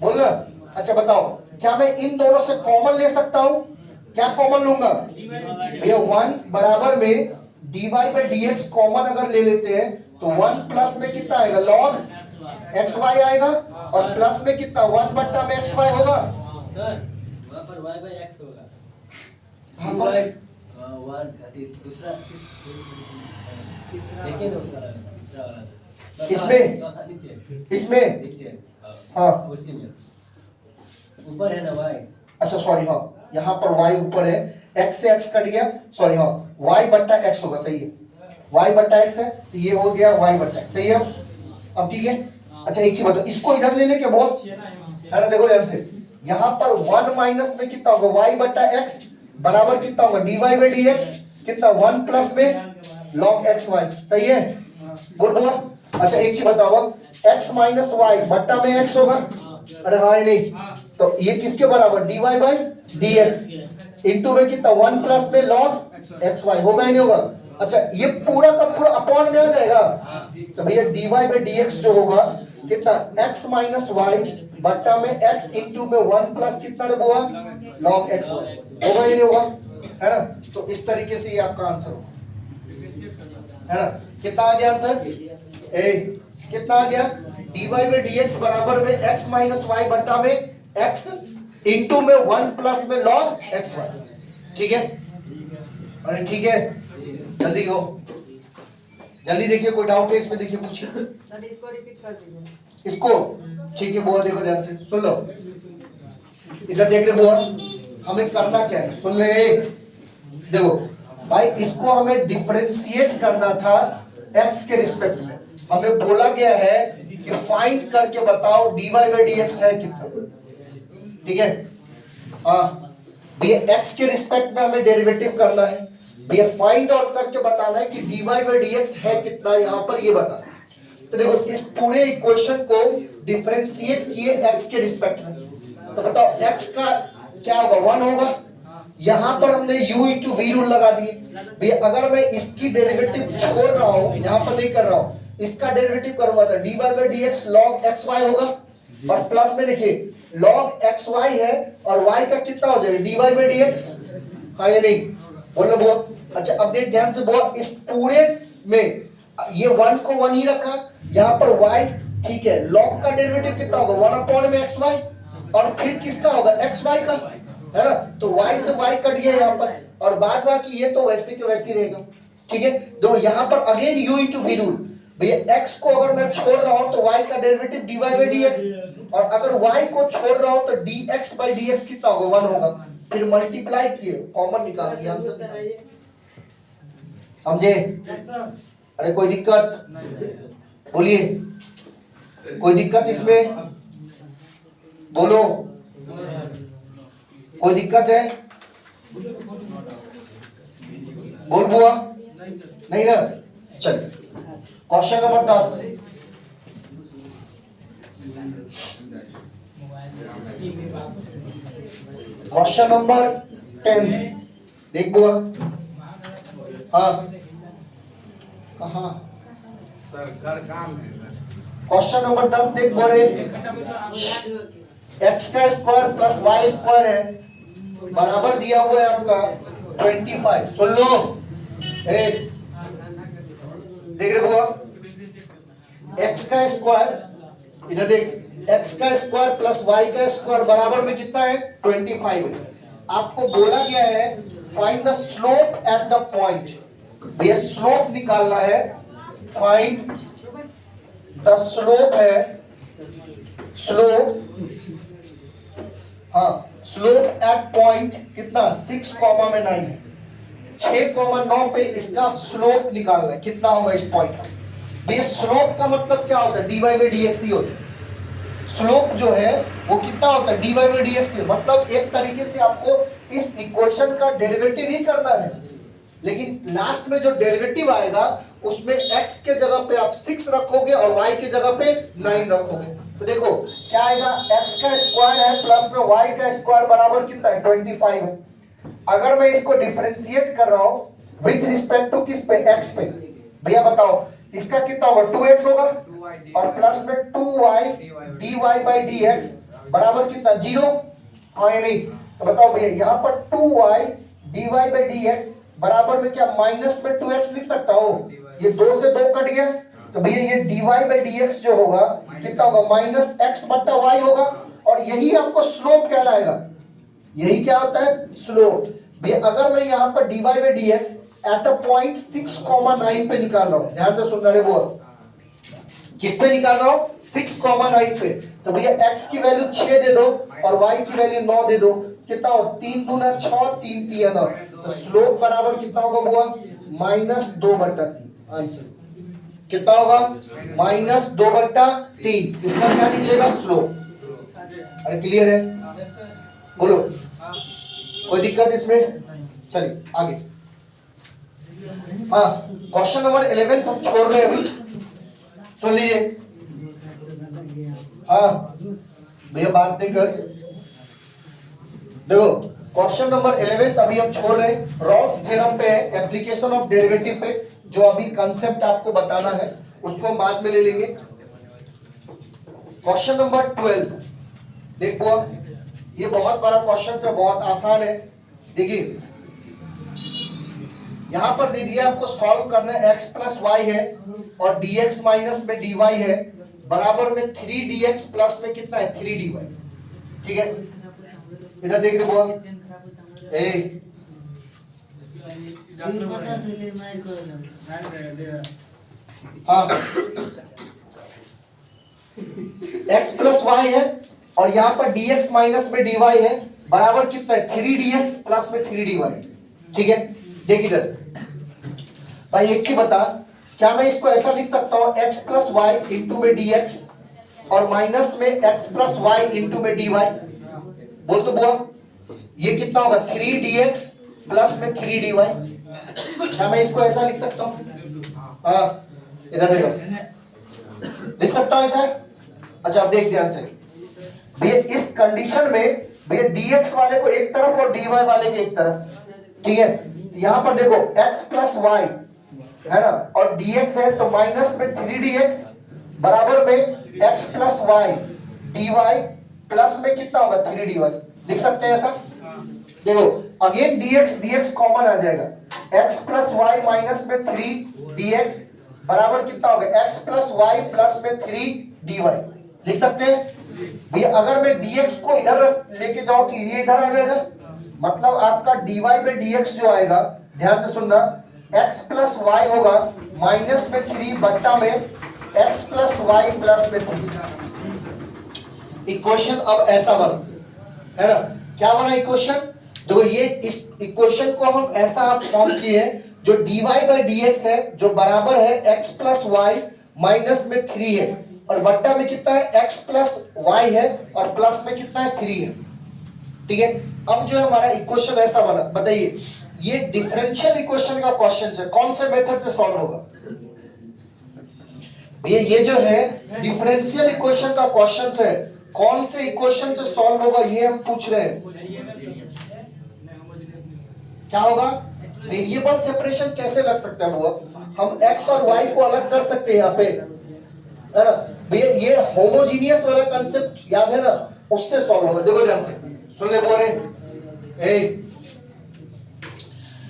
बोल ना। अच्छा बताओ क्या मैं इन दोनों से कॉमन ले सकता हूं? क्या कॉमन लूंगा भैया? 1 बराबर में dy बाई dx कॉमन अगर ले लेते हैं तो 1 प्लस में कितना आएगा? log xy आएगा, और प्लस में कितना? 1 बट्टा में xy होगा सर, वहाँ पर y बाई x होगा। हाँ, y बाई 1 दूसरा देखिए दूसरा वाला इसमें? चौथा नीचे इसमें हाँ उसी में ऊपर है ना y। अच्छा सॉरी, हाँ यहाँ पर y ऊपर है, x से x कट गया, सॉरी हाँ y बट्टा x होगा, सही है, y बट्टा x है तो ये हो गया y बट्टा x, सही है। अब ठीक है। अच्छा एक चीज बताओ, इसको इधर ले लेके बहुत है ना, देखो ध्यान से, यहाँ पर 1 माइनस में कितना होगा? y बट्टा x बराबर कितना होगा? dy बाई dx कितना? 1 प्लस में log xy, सही है, बोल बोला। अच्छा एक चीज बताओ, x माइनस वाई बट्टा में x होगा, अरे हाँ नहीं, तो ये किसके बराबर? dy बाई dx इंटू में कितना? 1 प्लस में log xy, होगा ही नहीं होगा? अच्छा ये पूरा का पूरा अपॉन में आ जाएगा, तो भैया dy बाई dx जो होगा कितना? x माइनस वाई बट्टा में x इंटू में 1 प्लस कितना हुआ? log xy, होगा ही नहीं होगा, है ना। तो इस तरीके से ये आपका आंसर होगा, है ना। कितना आ गया आंसर? कितना आ गया? dy बाई dx बराबर में x माइनस वाई बट्टा में x इंटू में 1 प्लस में log xy, ठीक है। अरे ठीक है, जल्दी हो, जल्दी देखिए, कोई डाउट है इसमें? देखिए पूछिए सर इसको रिपीट कर दीजिए। इसको, ठीक है बुआ, देखो ध्यान से सुन लो, इधर देख ले बुआ, हमें करना क्या है, सुन ले, देखो भाई इसको हमें डिफरेंशिएट करना था x के रिस्पेक्ट में, हमें बोला गया है कि फाइंड करके बताओ dy बाई dx है कितना, ठीक है। भैया x के रिस्पेक्ट में हमें डेरिवेटिव करना है, भैया फाइंड आउट करके बताना है कि dy बाई dx है कितना, यहां पर ये बताना है। तो देखो इस पूरे इक्वेशन को डिफरेंशिएट किए x के रिस्पेक्ट में, तो बताओ x का क्या होगा? 1 होगा। यहां पर हमने u इंटू वी रूल लगा दिए, भैया अगर मैं इसकी डेरिवेटिव छोड़ रहा हूं, यहां पर नहीं कर रहा हूं, इसका डेरिवेटिव करूंगा तो dy by dx log xy होगा, और प्लस में देखिए log xy है और y का कितना हो जाएगा? dy बाई dx, हाँ या नहीं, बोलो बहुत अच्छा। अब देख ध्यान से बुआ, इस पूरे में ये 1 को 1 ही रखा, यहाँ पर y, ठीक है, log का डेरिवेटिव कितना होगा? 1 अपॉन में xy, और फिर किसका होगा? xy का, है ना। तो y से y कट गया यहाँ पर, और बाद बाकी ये तो वैसे के वैसे रहेगा, ठीक है। तो यहाँ पर again u into v rule, भैया x को अगर मैं छोड़ रहा हूं तो y का डेरिवेटिव dy बाई dx, और अगर y को छोड़ रहा हूं तो dx बाई dx कितना होगा 1 होगा, फिर मल्टीप्लाई किए कॉमन निकाल दिया आंसर निकाल दिया। समझे? अरे कोई दिक्कत बोलिए, कोई दिक्कत इसमें बोलो, कोई दिक्कत है? बोल बुआ, नहीं ना? चलिए क्वेश्चन नंबर 10, क्वेश्चन नंबर 10 देख बुआ। हाँ कहाँ? क्वेश्चन नंबर 10 देख बोले, एक्स का स्क्वायर प्लस वाई स्क्वायर है बराबर दिया हुआ है आपका 25। सुन लो, देख रहे बुआ, एक्स का स्क्वायर इधर देख, एक्स का स्क्वायर प्लस वाई का स्क्वायर बराबर में कितना है 25 है। आपको बोला गया है find the slope at the point, भैया स्लोप निकालना है, फाइंड द स्लोप है, स्लोप, हाँ स्लोप एट पॉइंट कितना 6, 9 है, 6,9 पे इसका स्लोप निकालना है, कितना होगा इस पॉइंट का। भैया स्लोप का मतलब क्या होता है dy बाई dx ही होता है, स्लोप जो है वो कितना होता है dy बाई dx ही, मतलब एक तरीके से आपको इस इक्वेशन का डेरिवेटिव ही करना है, लेकिन लास्ट में जो डेरिवेटिव आएगा उसमें x के जगह पे आप 6 रखोगे और y की जगह पे 9 रखोगे। तो देखो क्या आएगा, x का स्क्वायर है प्लस में y का स्क्वायर बराबर कितना है 25 है। अगर मैं इसको डिफरेंशिएट कर रहा हूं विथ रिस्पेक्ट टू किस पे, x पे, भैया बताओ इसका कितना होगा 2x होगा और प्लस में 2y dy बाई dx बराबर कितना 0, हाँ या नहीं? तो बताओ भैया यहाँ पर 2y dy बाई dx बराबर में क्या माइनस में 2x लिख सकता हूँ, ये 2 से 2 कट गया, तो भैया ये dy बाई dx जो होगा कितना होगा माइनस x बट्टा y होगा, और यही आपको स्लोप कहलाएगा, यही क्या होता है स्लोप। भैया अगर मैं यहाँ पर dy by dx at a point 6, 9 पे निकाल रहा हूँ, ध्यान से सुनना रे वो, किस पे निकाल रहा हूँ 6, 9 पे, तो भैया x की वैल्यू 6 दे दो और y की वैल्यू 9 दे दो, कितना हो 3 दूना 6, 3 3 9, तो स्लोप बराबर कितना होगा बुआ -2/3, आंसर कितना होगा -2/3, इसका क्या निकलेगा स्लोप। अरे क्लियर है, बोलो कोई दिक्कत इसमें? चलिए आगे, हाँ क्वेश्चन नंबर 11 हम छोड़ रहे हैं अभी, सुन लीजिए। हाँ भैया बात नहीं कर, देखो क्वेश्चन नंबर 11 अभी हम छोड़ रहे हैं, रॉल्स थ्योरम पे है, एप्लीकेशन ऑफ डेरिवेटिव पे, जो अभी कंसेप्ट आपको बताना है उसको हम बाद में ले लेंगे। क्वेश्चन नंबर 12 देख बुआ, ये बहुत बड़ा क्वेश्चन है, बहुत आसान है। देखिए यहां पर दे दिया आपको सॉल्व करना है, x प्लस वाई है और dx माइनस में dy है बराबर में 3dx प्लस में कितना है 3dy, ठीक है। इधर देख रहे बुआ, हाँ x प्लस वाई है और यहाँ पर dx माइनस में dy है बराबर कितना है 3dx प्लस में 3dy, ठीक है। देख इधर भाई एक चीज बता, क्या मैं इसको ऐसा लिख सकता हूं x प्लस वाई इंटू में dx और माइनस में x प्लस वाई इंटू में dy, बोल तो बुआ ये कितना होगा 3dx प्लस में 3dy, क्या मैं इसको ऐसा लिख सकता हूं? हाँ इधर देखो, लिख सकता हूं ऐसा? अच्छा अब देख ध्यान से भैया, इस कंडीशन में भैया dx वाले को एक तरफ और dy वाले के एक तरफ, ठीक है। यहां पर देखो x प्लस वाई है ना और dx है, तो माइनस में 3dx बराबर में x plus y dy plus में कितना होगा 3dy, लिख सकते हैं ऐसा? देखो अगेन dx कॉमन आ जाएगा, x प्लस वाई माइनस में 3dx बराबर कितना होगा x प्लस वाई प्लस में 3dy, लिख सकते हैं भैया। अगर मैं dx को इधर लेके जाऊं तो ये इधर आ जाएगा, मतलब आपका dy बाई dx जो आएगा, ध्यान से सुनना, x प्लस वाई होगा माइनस में 3 बट्टा में x प्लस वाई प्लस में 3। इक्वेशन अब ऐसा बना, है ना? क्या बना इक्वेशन? देखो ये इस इक्वेशन को हम ऐसा फॉर्म किए हैं, जो dy बाई dx है जो बराबर है x प्लस वाई माइनस में 3 है, और बट्टा में कितना है? x प्लस वाई है, और प्लस में कितना है? 3 है। ठीक है, अब जो हमारा इक्वेशन ऐसा बना, बताइए ये डिफरेंशियल इक्वेशन का क्वेश्चन है, कौन से मेथड से सॉल्व होगा? ये जो है डिफरेंशियल इक्वेशन का क्वेश्चन है, कौन से इक्वेशन से सॉल्व होगा ये हम पूछ रहे हैं। क्या होगा? वेरिएबल सेपरेशन कैसे लग सकता है बुआ? हम x और y को अलग कर सकते हैं यहाँ पे, है ना भैया? ये होमोजीनियस वाला कंसेप्ट याद है ना, उससे सॉल्व होगा। देखो ध्यान से सुन ले बोले,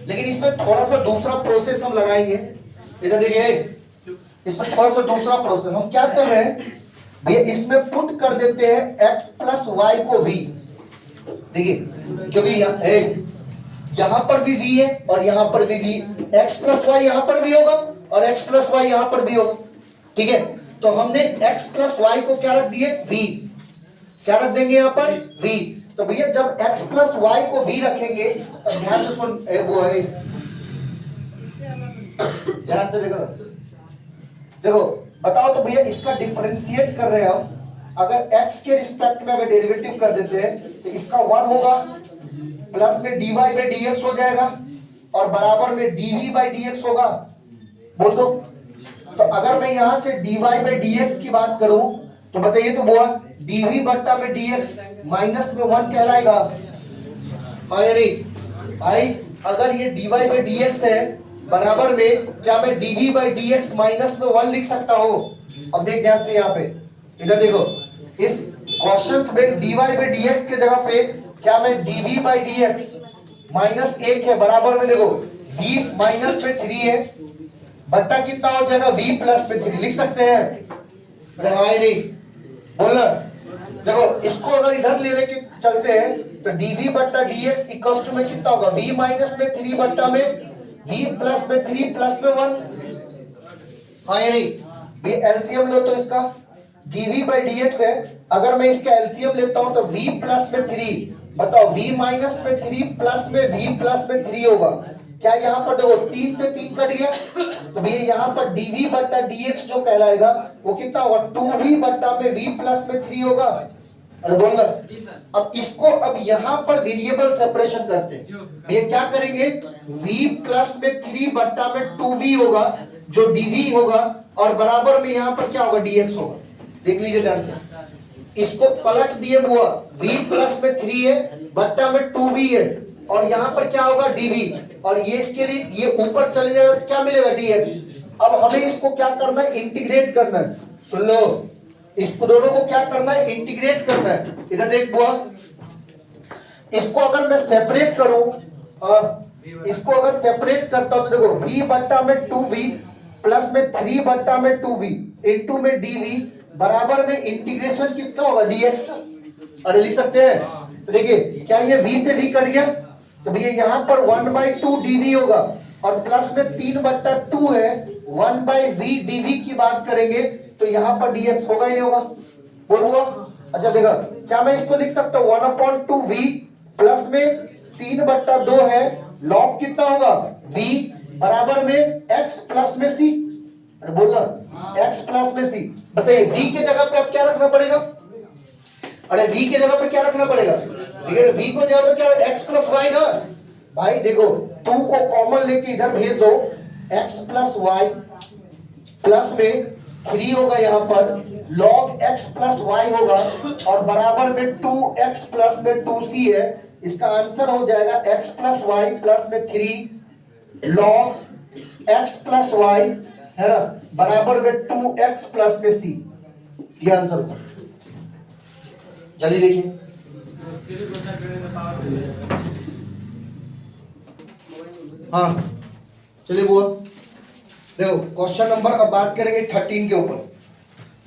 लेकिन इसमें थोड़ा सा दूसरा प्रोसेस हम लगाएंगे। इधर देखिए, इसमें थोड़ा सा दूसरा प्रोसेस हम क्या कर रहे हैं भैया, इसमें पुट कर देते हैं x प्लस वाई को v। देखिए क्योंकि यहां पर भी v है और यहां पर भी v, x प्लस वाई यहां पर भी होगा और x प्लस वाई यहां पर भी होगा। ठीक है, तो हमने x प्लस वाई को क्या रख दिए? v। क्या रख देंगे यहां पर? v। तो भैया जब x प्लस वाई को v रखेंगे, तो ध्यान से सुन, वो है ध्यान से देखो, देखो बताओ तो भैया इसका डिफरेंशिएट कर रहे हैं हम, अगर x के रिस्पेक्ट में अगर डेरिवेटिव कर देते हैं तो इसका 1 होगा, प्लस में dy बाई dx हो जाएगा, और बराबर में dv बाई dx होगा। बोल दो। तो अगर मैं यहां से dy बाई dx की बात करूं तो बताइए तो बुआ, dv बट्टा में dx माइनस में 1 कहलाएगा, हाँ या नहीं भाई? अगर ये dy बाई dx है बराबर में, क्या मैं dv बाई dx माइनस में 1 लिख सकता हूं? अब देख ध्यान से, यहाँ पे इधर देखो, इस क्वेश्चन में dy बाई dx के जगह पे क्या मैं dv बाई dx माइनस 1 है बराबर में, देखो v माइनस में 3 है, बट्टा कितना हो जाएगा? v प्लस में 3 लिख सकते हैं। अरे हाँ या नहीं बोलना? देखो इसको अगर इधर ले लेके चलते हैं तो dv बट्टा dx इक्वल टू में कितना होगा? v माइनस में 3 बट्टा में v प्लस में 3 प्लस में 1, हाँ या नहीं? ये एलसीएम लो तो इसका dv बाई dx है, अगर मैं इसका एलसीएम लेता हूं तो v प्लस में 3, बताओ v माइनस में 3 प्लस में v प्लस में 3 होगा। क्या यहाँ पर देखो 3 से 3 कट गया, तो भैया यहाँ पर dv बट्टा dx जो कहलाएगा वो कितना होगा? 2v बट्टा में v प्लस में 3 होगा। अरे बोलना। अब इसको अब यहाँ पर वेरिएबल सेपरेशन करते हैं, भैया क्या करेंगे? v प्लस में 3 बट्टा में 2v होगा जो dv होगा, और बराबर में यहाँ पर क्या होगा? dx होगा। देख लीजिए ध्यान से, इसको पलट दिए बुआ, v प्लस में 3 है बट्टा में 2v है, और यहाँ पर क्या होगा? dv, और ये इसके लिए ये ऊपर चले जाएगा तो क्या मिलेगा? dx। अब हमें इसको क्या करना है? इंटीग्रेट करना है। सुन लो, इसको दोनों को क्या करना है? इंटीग्रेट करना है। इधर देख बुआ, इसको अगर मैं सेपरेट करूं, इसको अगर सेपरेट करता हूं तो देखो v बट्टा में 2v प्लस में 3 बट्टा में 2v इंटू में dv बराबर में इंटीग्रेशन किसका होगा? dx का। अरे लिख सकते हैं, तो देखिए क्या ये v से v कट गया, तो भैया यहाँ पर 1/2 dv होगा, और प्लस में 3 बट्टा 2 है, 1/v dv की बात करेंगे तो यहाँ पर dx होगा ही नहीं होगा? बोलूंगा। अच्छा देखा, क्या मैं इसको लिख सकता हूँ 1/2v प्लस में 3 बट्टा 2 है, लॉग कितना होगा? v बराबर में x प्लस में c। अरे बोलना, x प्लस में c। बताइए v के जगह पे अब क्या रखना पड़ेगा? अरे v के जगह पे क्या रखना पड़ेगा? देखिए v को जगह पे क्या, x प्लस वाई ना भाई। देखो 2 को कॉमन लेके इधर भेज दो, x प्लस वाई प्लस में 3 होगा यहाँ पर, log x प्लस वाई होगा, और बराबर में 2x प्लस में 2c है। इसका आंसर हो जाएगा x प्लस वाई प्लस में 3 log x प्लस वाई, है ना, बराबर में 2x प्लस में c। ये आंसर होगा। चलिए देखिए, हाँ चलिए बुआ, देखो क्वेश्चन नंबर अब बात करेंगे 13 के ऊपर।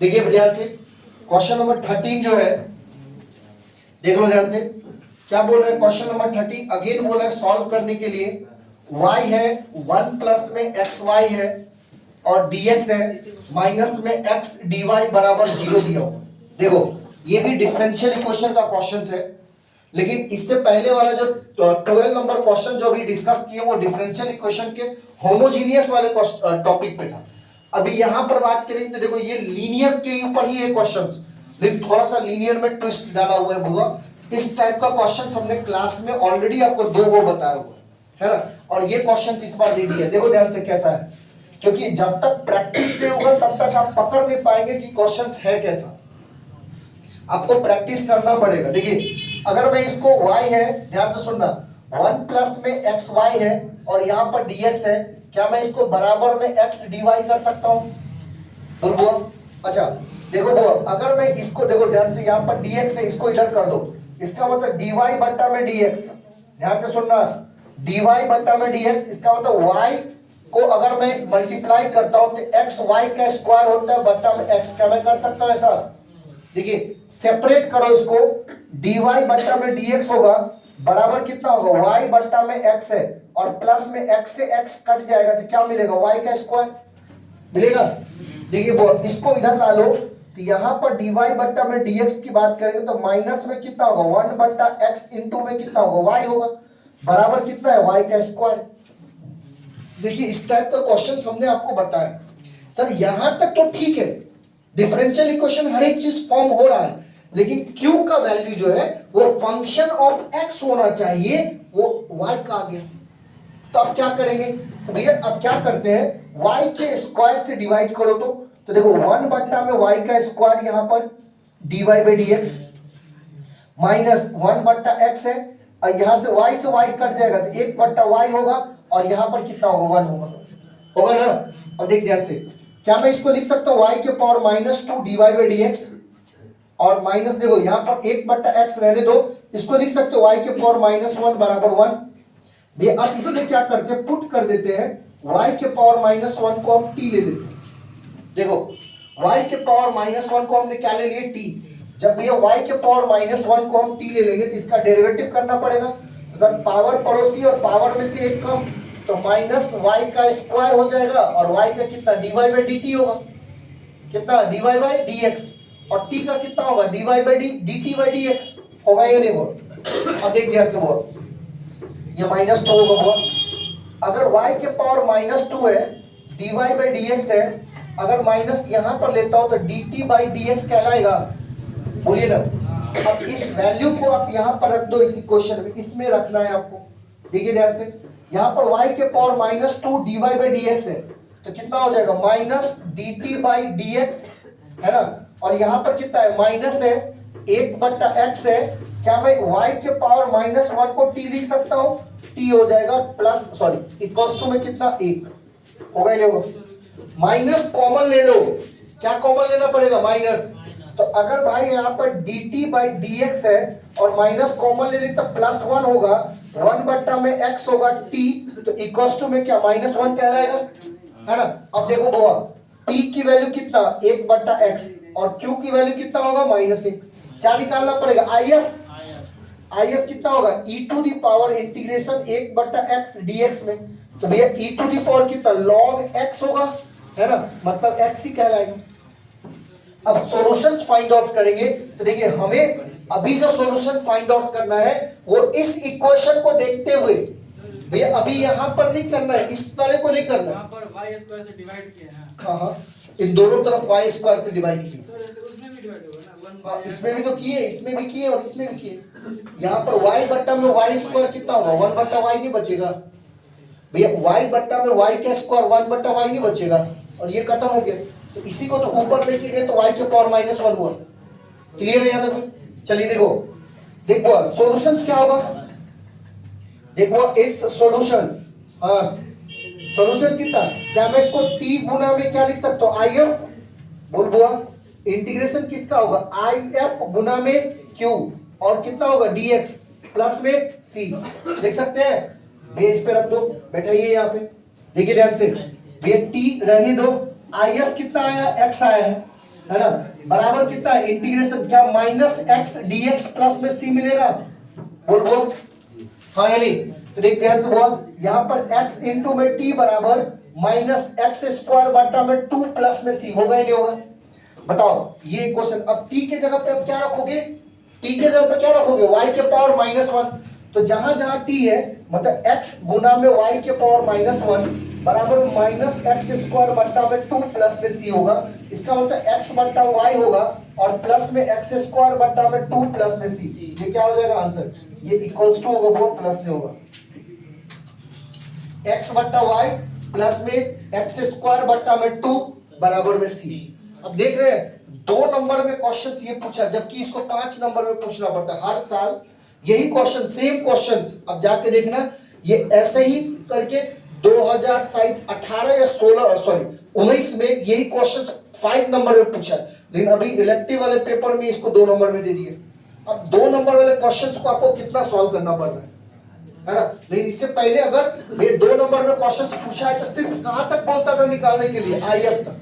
देखिए ध्यान से, क्वेश्चन नंबर 13 जो है, देख लो ध्यान से क्या बोल रहे हैं। क्वेश्चन नंबर 13 अगेन बोला है सॉल्व करने के लिए y है 1 प्लस में एक्स वाई है और dx है माइनस में x dy बराबर 0 दिया हुआ। देखो ये भी डिफरेंशियल इक्वेशन का क्वेश्चन है, लेकिन इससे पहले वाला जो 12 नंबर क्वेश्चन जो अभी डिस्कस किए वो डिफरेंशियल इक्वेशन के होमोजीनियस वाले टॉपिक पे था। अभी यहां पर बात करेंगे तो देखो ये लीनियर के ऊपर ही है क्वेश्चंस, लेकिन थोड़ा सा लीनियर में ट्विस्ट डाला हुआ है बुआ। इस टाइप का क्वेश्चन हमने क्लास में ऑलरेडी आपको 2 वो बताया हुआ है ना, और ये क्वेश्चन इस बार दे दिया। देखो ध्यान से कैसा है, क्योंकि जब तक प्रैक्टिस नहीं होगा तब तक आप पकड़ नहीं पाएंगे कि क्वेश्चन है कैसा। आपको प्रैक्टिस करना पड़ेगा। देखिए अगर मैं इसको y है, ध्यान से सुनना, 1 प्लस में एक्स वाई है और यहाँ पर dx है, क्या मैं इसको बराबर में x dy कर सकता हूँ? बोल बुआ। अच्छा देखो बुआ, अगर मैं इसको देखो ध्यान से, यहाँ पर dx है, इसको इधर कर दो, इसका मतलब dy बट्टा में dx। ध्यान से सुनना, dy बट्टा में dx, इसका मतलब y को अगर मैं मल्टीप्लाई करता हूं तो x y का स्क्वायर होता है बट्टा में x। क्या मैं कर सकता हूं ऐसा? देखिए सेपरेट करो इसको, dy बट्टा में dx होगा बराबर कितना होगा, y बट्टा में x है और प्लस में x से x कट जाएगा तो क्या मिलेगा, y का स्क्वायर मिलेगा। देखिए वो इसको इधर ला लो तो यहाँ पर dy बट्टा में dx की बात करेंगे तो माइनस में कितना होगा, 1 बट्टा x इंटू में कितना होगा, y होगा, बराबर कितना है, y का स्क्वायर। देखिए इस टाइप का क्वेश्चन हमने आपको बताया। सर यहां तक तो ठीक है, डिफरेंशियल इक्वेशन हर एक चीज फॉर्म हो रहा है, लेकिन q का वैल्यू जो है वो फंक्शन ऑफ x होना चाहिए, वो y का आ गया। तो अब क्या करेंगे, तो भैया अब क्या करते हैं, y के स्क्वायर से डिवाइड करो तो देखो 1 बट्टा में y का स्क्वायर यहाँ पर dy बाई dx माइनस 1 बट्टा x है और यहाँ से y कट जाएगा तो 1 बट्टा y होगा और यहाँ पर कितना होगा, 1 होगा ना। अब देख ध्यान से, क्या मैं इसको लिख सकता हूँ y के पावर -2 dy बाई dx और माइनस देखो यहाँ पर 1 बट्टा x रहने दो, इसको लिख सकते हो y के पावर -1 बराबर 1। भैया अब इसमें क्या करते हैं, पुट कर देते हैं, y के पावर -1 को हम t ले लेते हैं। देखो y के पावर -1 को हमने क्या ले लिए, t। जब भैया y के पावर -1 को हम t ले लेंगे तो इसका डेरिवेटिव करना पड़ेगा। तो सर पावर पड़ोसी और पावर में से एक कम, तो माइनस y का स्क्वायर हो जाएगा और y का कितना, dy बाई dt होगा, कितना dy बाई dx, और t का कितना होगा, dy by dt by dx होगा, ये नहीं होगा। अब देख ध्यान से वो ये -2 होगा वो, अगर y के पावर -2 है, dy बाई dx है, अगर माइनस यहां पर लेता हूं तो dt बाई dx कहलाएगा, बोलिए ना। अब इस वैल्यू को आप यहां पर रख दो, इस इक्वेशन में, इसमें रखना है आपको। देखिए ध्यान से, यहां पर y के पावर -2 dy बाई dx है तो कितना हो जाएगा, माइनस dt बाई dx है ना, और यहां पर कितना है, माइनस है 1 बट्टा x है। क्या मैं y के पावर -1 को t लिख सकता हूं, t हो जाएगा प्लस सॉरी इक्वल्स टू में कितना, 1 होगा, नहीं होगा। माइनस कॉमन ले लो, क्या कॉमन लेना पड़ेगा, माइनस। तो अगर भाई यहाँ पर dt बाई dx है और माइनस कॉमन ले ली तो +1 होगा, 1 बट्टा में x होगा t, तो इक्वल्स टू में क्या, -1 कहलाएगा, है ना। अब देखो बुआ, p की वैल्यू कितना, 1 बट्टा x और q की वैल्यू कितना होगा, -1। क्या निकालना पड़ेगा, if कितना होगा, e to the power integration 1 बट्टा x dx में, तो भैया e टू दी पावर कितना, log x होगा, है ना, मतलब x ही कहलाएगा। अब सॉल्यूशंस फाइंड आउट करेंगे तो देखिए हमें अभी जो सॉल्यूशन फाइंड आउट करना है वो इस इक्वेशन को देखते हुए, भैया अभी यहाँ पर नहीं करना है, इस वाले को नहीं करना, यहाँ पर y स्क्वायर से डिवाइड किया है। हाँ इन दोनों तरफ y स्क्वायर से डिवाइड किए, तो उसमें भी डिवाइड होगा ना, हाँ इसमें भी तो किए, इसमें भी किए और इसमें भी किए। यहाँ पर y बट्टा में y स्क्वायर कितना होगा, 1 बट्टा y नहीं बचेगा भैया, y बट्टा में y का स्क्वायर 1 बट्टा y नहीं बचेगा और ये खत्म हो गया। तो इसी को तो ऊपर लेके गए तो y के पावर -1 हुआ। क्लियर है यहाँ तक? चलिए देखो सॉल्यूशंस क्या होगा, देखो इट्स सॉल्यूशन, हाँ सॉल्यूशन कितना, क्या मैं इसको t गुना में क्या लिख सकता हूँ, if, बोल बुआ, इंटीग्रेशन किसका होगा, if गुना में q और कितना होगा dx प्लस में c, देख सकते हैं। भैया इस पे रख दो, बैठाइए यहाँ पे, देखिए ध्यान से, भैया t रहने दो, if कितना आया, x आया है ना, बराबर कितना है, इंटीग्रेशन क्या, -x dx प्लस में c मिलेगा, बोल हाँ या नहीं। तो देख ध्यान से हुआ, यहां पर x इंटू में t बराबर माइनस एक्स स्क्वायर बटा में 2 प्लस में c, होगा ही नहीं होगा? बताओ ये क्वेश्चन। अब t के जगह पे अब क्या रखोगे? t के जगह पे क्या रखोगे? y के पावर -1। तो जहां जहां t है मतलब x गुना में y के पावर -1 बराबर माइनस एक्स स्क्वायर बट्टा में 2 प्लस में c होगा। इसका मतलब x बट्टा y होगा और प्लस में एक्स स्क्वायर बट्टा में 2 प्लस में c। ये क्या हो जाएगा आंसर? ये इक्वल्स टू होगा, वो प्लस में होगा x बट्टा y प्लस में एक्स स्क्वायर बट्टा में 2 बराबर में c। अब देख रहे हैं 2 नंबर में क्वेश्चंस ये पूछा, जबकि इसको 5 नंबर में पूछना पड़ता है हर साल। यही क्वेश्चन, सेम क्वेश्चंस, अब जाके देखना ये ऐसे ही करके 2018 या 19 में यही क्वेश्चन 5 नंबर में पूछा है, लेकिन अभी इलेक्टिव वाले पेपर में इसको 2 नंबर में दे दिए। अब 2 नंबर वाले क्वेश्चंस को आपको कितना सॉल्व करना पड़ रहा है ना? लेकिन इससे पहले अगर ये 2 नंबर में क्वेश्चंस पूछा है तो सिर्फ कहां तक बोलता था निकालने के लिए? IF तक।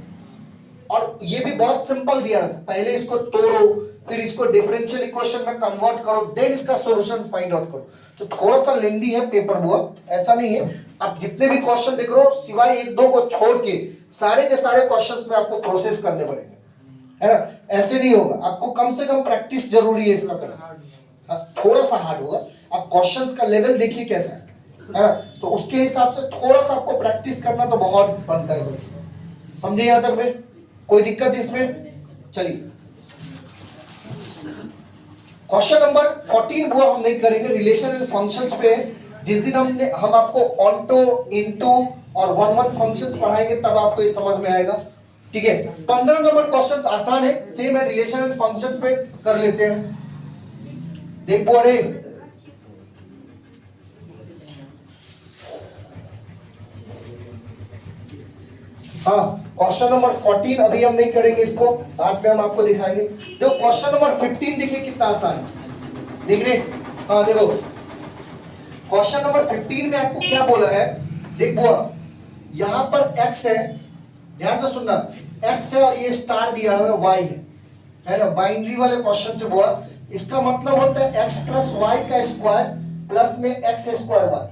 और ये भी बहुत सिंपल दिया था, पहले इसको तोड़ो, फिर इसको डिफरेंशियल इक्वेशन में कन्वर्ट करो, देन इसका सॉल्यूशन फाइंड आउट करो। तो थोड़ा सा लेंदी है पेपर वो, ऐसा नहीं है। आप जितने भी क्वेश्चन देख रहे हो सिवाय 1-2 को छोड़ के सारे के सारे क्वेश्चंस में आपको प्रोसेस करने पड़ेंगे, है ना? ऐसे नहीं होगा, आपको कम से कम प्रैक्टिस जरूरी है इसका करना। थोड़ा सा हार्ड होगा। आप क्वेश्चंस का लेवल देखिए कैसा है ना? तो उसके हिसाब से थोड़ा सा आपको प्रैक्टिस करना तो बहुत बनता है भाई। समझे यहां तक में? कोई दिक्कत इसमें? चलिए क्वेश्चन नंबर 14 वो हम नहीं करेंगे, रिलेशन एंड फंक्शंस पे है। जिस दिन हम आपको ऑन्टो, इनटू और 1-1 फंक्शंस पढ़ाएंगे तब आपको ये समझ में आएगा, ठीक है? 15 नंबर क्वेश्चंस आसान है, सेम है, रिलेशन एंड फंक्शंस पे कर लेते हैं। देख बोर्ड है, हाँ क्वेश्चन नंबर 14 अभी हम नहीं करेंगे, इसको बाद में हम आपको दिखाएंगे। देखो क्वेश्चन नंबर 15 देखिए कितना आसान है, देख रहे? हाँ देखो क्वेश्चन नंबर 15 में आपको क्या बोला है, देख बुआ यहां पर x है, ध्यान से सुनना, x है और ये स्टार दिया हुआ है y है ना? बाइनरी वाले क्वेश्चन से बुआ इसका मतलब होता है x प्लस वाई का स्क्वायर प्लस में एक्स स्क्वायर वाई।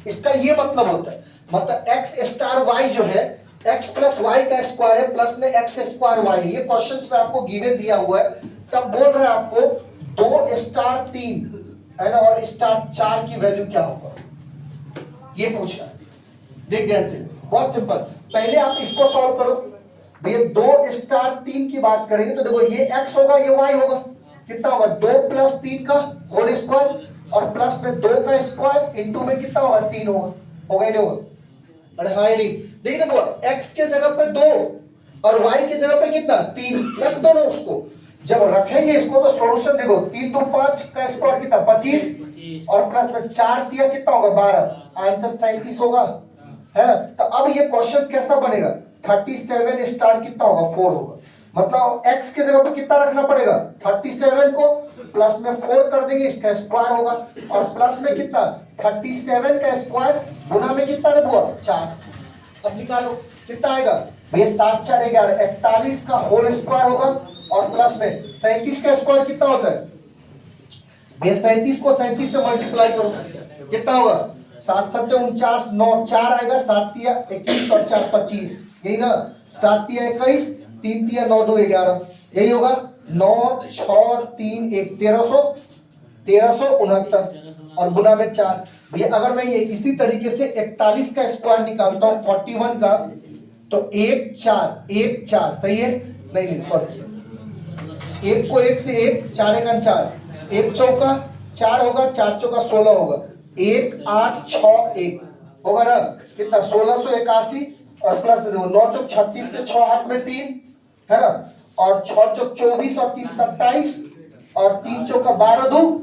इसका ये मतलब होता है, मतलब x स्टार y जो है x प्लस वाई का स्क्वायर है प्लस में एक्स स्क्वायर वाई। ये क्वेश्चंस पे आपको गिवन दिया हुआ है, तब बोल रहा है आपको 2 स्टार 3 है ना और स्टार 4 की वैल्यू क्या होगा, ये पूछ रहा है। देख ध्यान से, बहुत सिंपल। पहले आप इसको सॉल्व करो भैया। 2 स्टार 3 की बात करेंगे तो देखो ये x होगा, ये y होगा, कितना होगा? 2 प्लस 3 का होल स्क्वायर और प्लस में 2 का स्क्वायर इंटू में कितना होगा? 3 होगा, होगा ही नहीं होगा? अरे हाँ नहीं, देखिए ना x के जगह पे 2 और y के जगह पे कितना? 3 रख दो ना उसको। जब रखेंगे इसको तो सॉल्यूशन देखो, 3 तो 5 का स्क्वायर कितना? 25 और प्लस में 4 दिया कितना होगा? 12, आंसर 37 होगा, है ना? तो अब ये क्वेश्चन कैसा बनेगा? 37 स्टार कितना होगा? 4 होगा। मतलब x के जगह पे कितना रखना पड़ेगा? 37 को प्लस में 4 कर देंगे, इसका स्क्वायर होगा और प्लस में कितना? 37 का स्क्वायर गुना में कितना हुआ? 4। अब निकालो कितना आएगा भैया? 7 4 11, 41 का होल स्क्वायर होगा और प्लस में 37 का स्क्वायर कितना होता है भैया? 37 को 37 से मल्टीप्लाई करो, कितना होगा? 7 7 49, 9 4 आएगा, 7 तिया 21 और 4 25, यही ना? 7 तिया 21, 3 तिया 9 2 11, यही होगा। 9 6 3 1 1369 और गुना में 4। भैया अगर मैं ये इसी तरीके से 41 का स्क्वायर निकालता हूं 41 का, तो 1 4 सही है? नहीं सॉरी, 1 को 1 से 1, 4 1 4, 1 चौका 4 होगा, 4 चौका 16 होगा, 1 8 6 1 होगा ना? कितना? 1681 और प्लस में देखो 9 चौक 36 के 6 हाथ में 3 है ना, और 6 चौक 24 और 3 27 और 3 चौका 12 2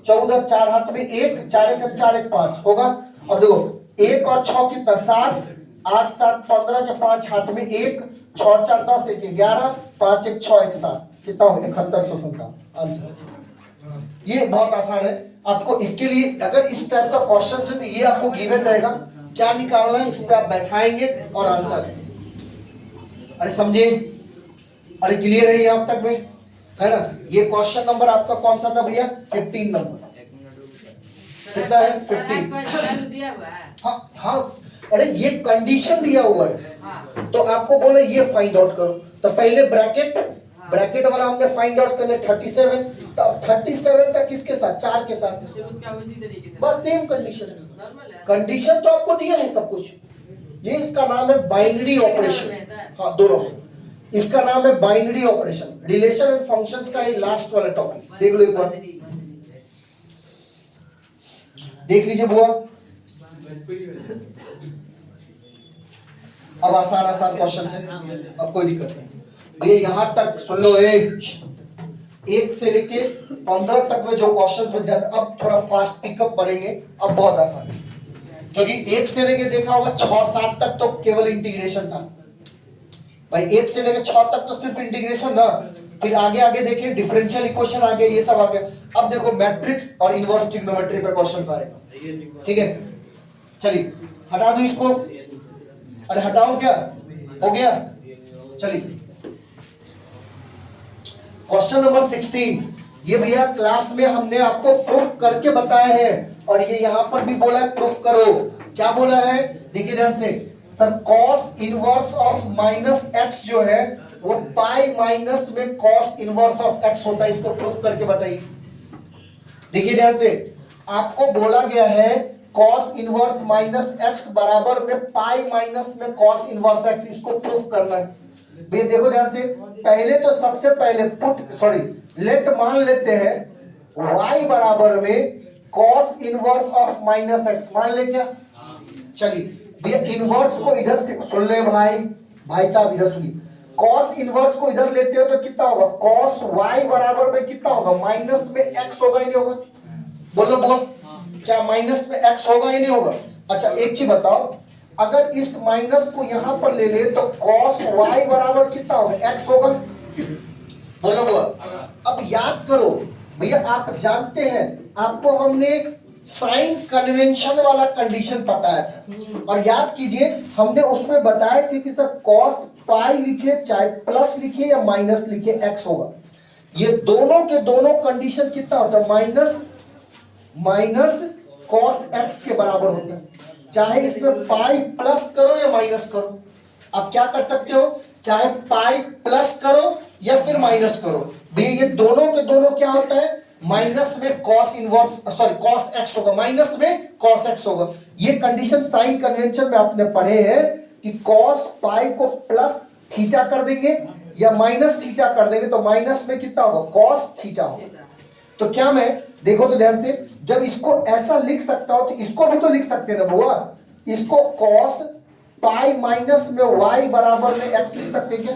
14, 4 हाथ में 1, 4 1 4 1 5 होगा। और देखो 1 और 6 कितना? 7, 8 7 15 के 5 हाथ में 1, 6 4 10 1 11, 5 1 6 1 7, कितना होगा? 7157 आंसर। ये बहुत आसान है। आपको इसके लिए अगर इस टाइप का क्वेश्चन है तो ये आपको गिवन रहेगा, क्या निकालना है इस पे आप बैठाएंगे और आंसर है। अरे समझे? अरे क्लियर है यहाँ तक में, है ना? ये क्वेश्चन नंबर आपका कौन सा था भैया? 15 नंबर। कितना है 50। वैल्यू दिया हुआ है। हाँ हाँ, अरे ये कंडीशन दिया हुआ है, हाँ तो आपको बोले ये फाइंड आउट करो, तो पहले ब्रैकेट वाला हमने फाइंड आउट कर लिया 37, तो अब 37 का किसके साथ, 4 के साथ, फिर उसका उसी तरीके से बस सेम कंडीशन है। नॉर्मल है। कंडीशन तो आपको दिया है सब कुछ, ये इसका नाम है बाइनरी ऑपरेशन। हाँ दोनों, इसका नाम है binary operation, relation and functions का ये लास्ट वाला टॉपिक देख लो एक बार, देख लीजिए बुआ। अब आसान आसान क्वेश्चन है, अब कोई दिक्कत नहीं भैया, यहां तक सुन लो, 1 से लेके 15 तक में जो क्वेश्चन में ज्यादा, अब थोड़ा फास्ट पिकअप पढ़ेंगे, अब बहुत आसान है, क्योंकि 1 से लेके देखा होगा 6-7 तक तो केवल इंटीग्रेशन था भाई, 1 से लेके 6 तक तो सिर्फ इंटीग्रेशन ना, फिर आगे आगे देखिए डिफरेंशियल इक्वेशन आ गया, ये सब आ गया। अब देखो मैट्रिक्स और इनवर्स ट्रिग्नोमेट्री पे क्वेश्चंस आएगा, ठीक है। चलिए हटा दो इसको, अरे हटाओ क्या हो गया, चलिए क्वेश्चन नंबर 16, ये भैया क्लास में हमने आपको प्रूफ करके बताए हैं, और ये यहां पर भी बोला है प्रूफ करो, क्या बोला है देखिए ध्यान से, sir cos inverse of minus x जो है वो पाई माइनस में कॉस इनवर्स ऑफ एक्स होता है, इसको प्रूफ करके बताइए। देखिए ध्यान से, आपको बोला गया है कॉस इनवर्स माइनस एक्स बराबर में पाई माइनस में कॉस इनवर्स एक्स, इसको प्रूफ करना है भैया। देखो ध्यान से, पहले तो सबसे पहले लेट मान लेते हैं y बराबर में cos inverse of minus x, मान ले क्या, चलिए भैया इनवर्स को इधर से सुन ले भाई साहब इधर सुनिए, कॉस इनवर्स को इधर लेते हो तो कितना होगा, कॉस y बराबर में कितना होगा, माइनस में x होगा या नहीं होगा, बोलो बोल, क्या माइनस में x होगा या नहीं होगा। अच्छा एक चीज बताओ, अगर इस माइनस को यहां पर ले ले तो cos y बराबर कितना होगा, x होगा, बोलो बोलो। अब याद करो भैया, आप जानते हैं आपको हमने साइन कन्वेंशन वाला कंडीशन बताया था, और याद कीजिए हमने उसमें बताए थे कि सर cos पाई लिखे चाहे प्लस लिखे या माइनस लिखे x होगा, ये दोनों के दोनों कंडीशन कितना होता है, माइनस cos x के बराबर होता है, चाहे इसमें पाई प्लस करो या माइनस करो, आप क्या कर सकते हो, चाहे पाई प्लस करो या फिर माइनस करो भैया, ये दोनों के दोनों क्या होता है, माइनस में cos इनवर्स cos x होगा, माइनस में cos x होगा। ये कंडीशन साइन कन्वेंशन में आपने पढ़े हैं कि cos पाई को प्लस थीटा कर देंगे या माइनस थीटा कर देंगे तो माइनस में कितना होगा, cos थीटा होगा। तो क्या मैं देखो तो ध्यान से, जब इसको ऐसा लिख सकता हूं तो इसको भी तो लिख सकते हैं ना बुआ, इसको cos पाई माइनस में y बराबर में x लिख सकते हैं क्या,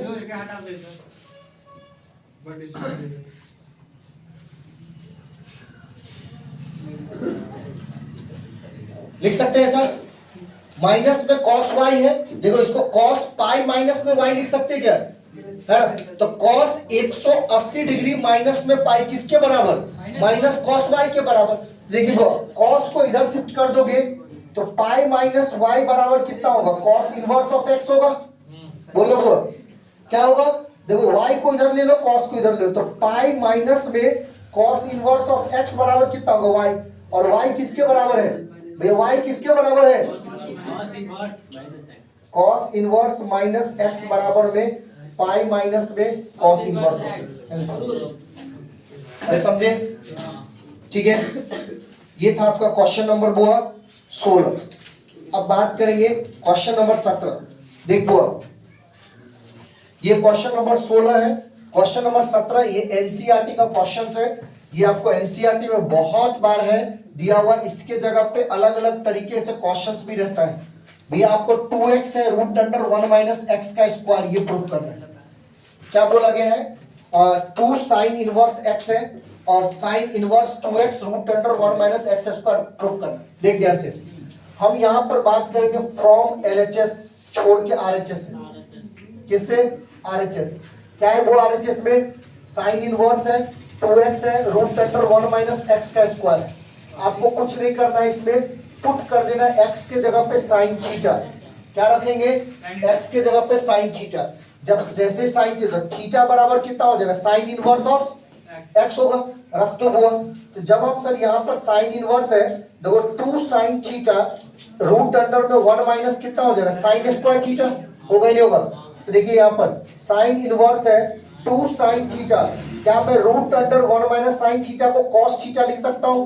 लिख सकते हैं ऐसा, माइनस में cos y है, देखो इसको cos पाई माइनस में y लिख सकते हैं क्या, है ना, तो cos 180 डिग्री माइनस में पाई किसके बराबर, माइनस cos y के बराबर। देखिए cos को इधर शिफ्ट कर दोगे तो पाई माइनस y बराबर कितना होगा, cos इनवर्स ऑफ x होगा, बोलो वो क्या होगा, देखो y को इधर ले लो cos को इधर ले लो, तो पाई माइनस में cos इनवर्स ऑफ x बराबर कितना होगा y, और y किसके बराबर है भैया, y किसके बराबर है, cos इनवर्स माइनस x बराबर में पाई माइनस में cos इनवर्स, अरे समझे, ठीक है। ये था आपका क्वेश्चन नंबर बुआ 16। अब बात करेंगे क्वेश्चन नंबर 17। देख बुआ, ये क्वेश्चन नंबर 16 है, क्वेश्चन नंबर 17 ये एनसीईआरटी का क्वेश्चन है, ये आपको एनसीईआरटी में बहुत बार है दिया हुआ, इसके जगह पे अलग अलग तरीके से क्वेश्चंस भी रहता है भैया। आपको 2x है रूट अंडर 1 माइनस एक्स का स्क्वायर, ये प्रूफ करना है। क्या बोला गया है, 2 साइन इनवर्स x है और sine inverse 2x root under 1 minus x square proof करना। देख ध्यान से, हम यहां पर बात करेंगे फ्रॉम LHS छोड़ के RHS है, किससे, RHS। क्या है वो RHS में, साइन इनवर्स है, 2x है, रूट अंडर 1 माइनस एक्स का स्क्वायर है। आपको कुछ नहीं करना है, इसमें पुट कर देना x के जगह पे साइन थीटा, क्या रखेंगे, x के जगह पे साइन थीटा। जब जैसे साइन थीटा बराबर कितना हो जाएगा, साइन इनवर्स ऑफ x होगा, रख दो बुआ। तो जब हम सर यहाँ पर साइन इनवर्स है, देखो 2 sin थीटा रूट अंडर में 1 माइनस कितना हो जाएगा, साइन स्क्वायर थीटा, होगा ही नहीं होगा। तो देखिए यहाँ पर साइन इनवर्स है 2 sin थीटा, क्या मैं root under 1 minus sine theta को cos थीटा लिख सकता हूँ?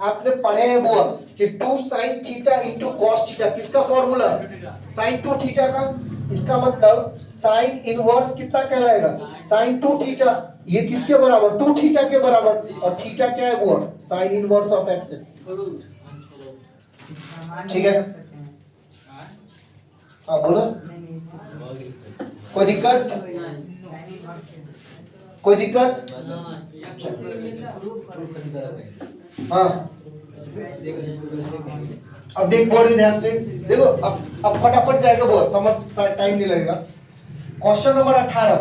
आपने पढ़े हैं बुआ कि 2 sin theta into cos theta, किसका फॉर्मूला, sin 2 थीटा का। इसका मतलब साइन इनवर्स कितना कहलाएगा, साइन 2 थीटा, ये किसके बराबर, 2 थीटा के बराबर, और थीटा क्या है बुआ, साइन इनवर्स ऑफ एक्स है। ठीक है, हाँ बोलो, कोई दिक्कत, कोई दिक्कत, हाँ। अब देख बोल रहे ध्यान से, देखो अब फटाफट जाएगा वो, समझ टाइम नहीं लगेगा। क्वेश्चन नंबर 18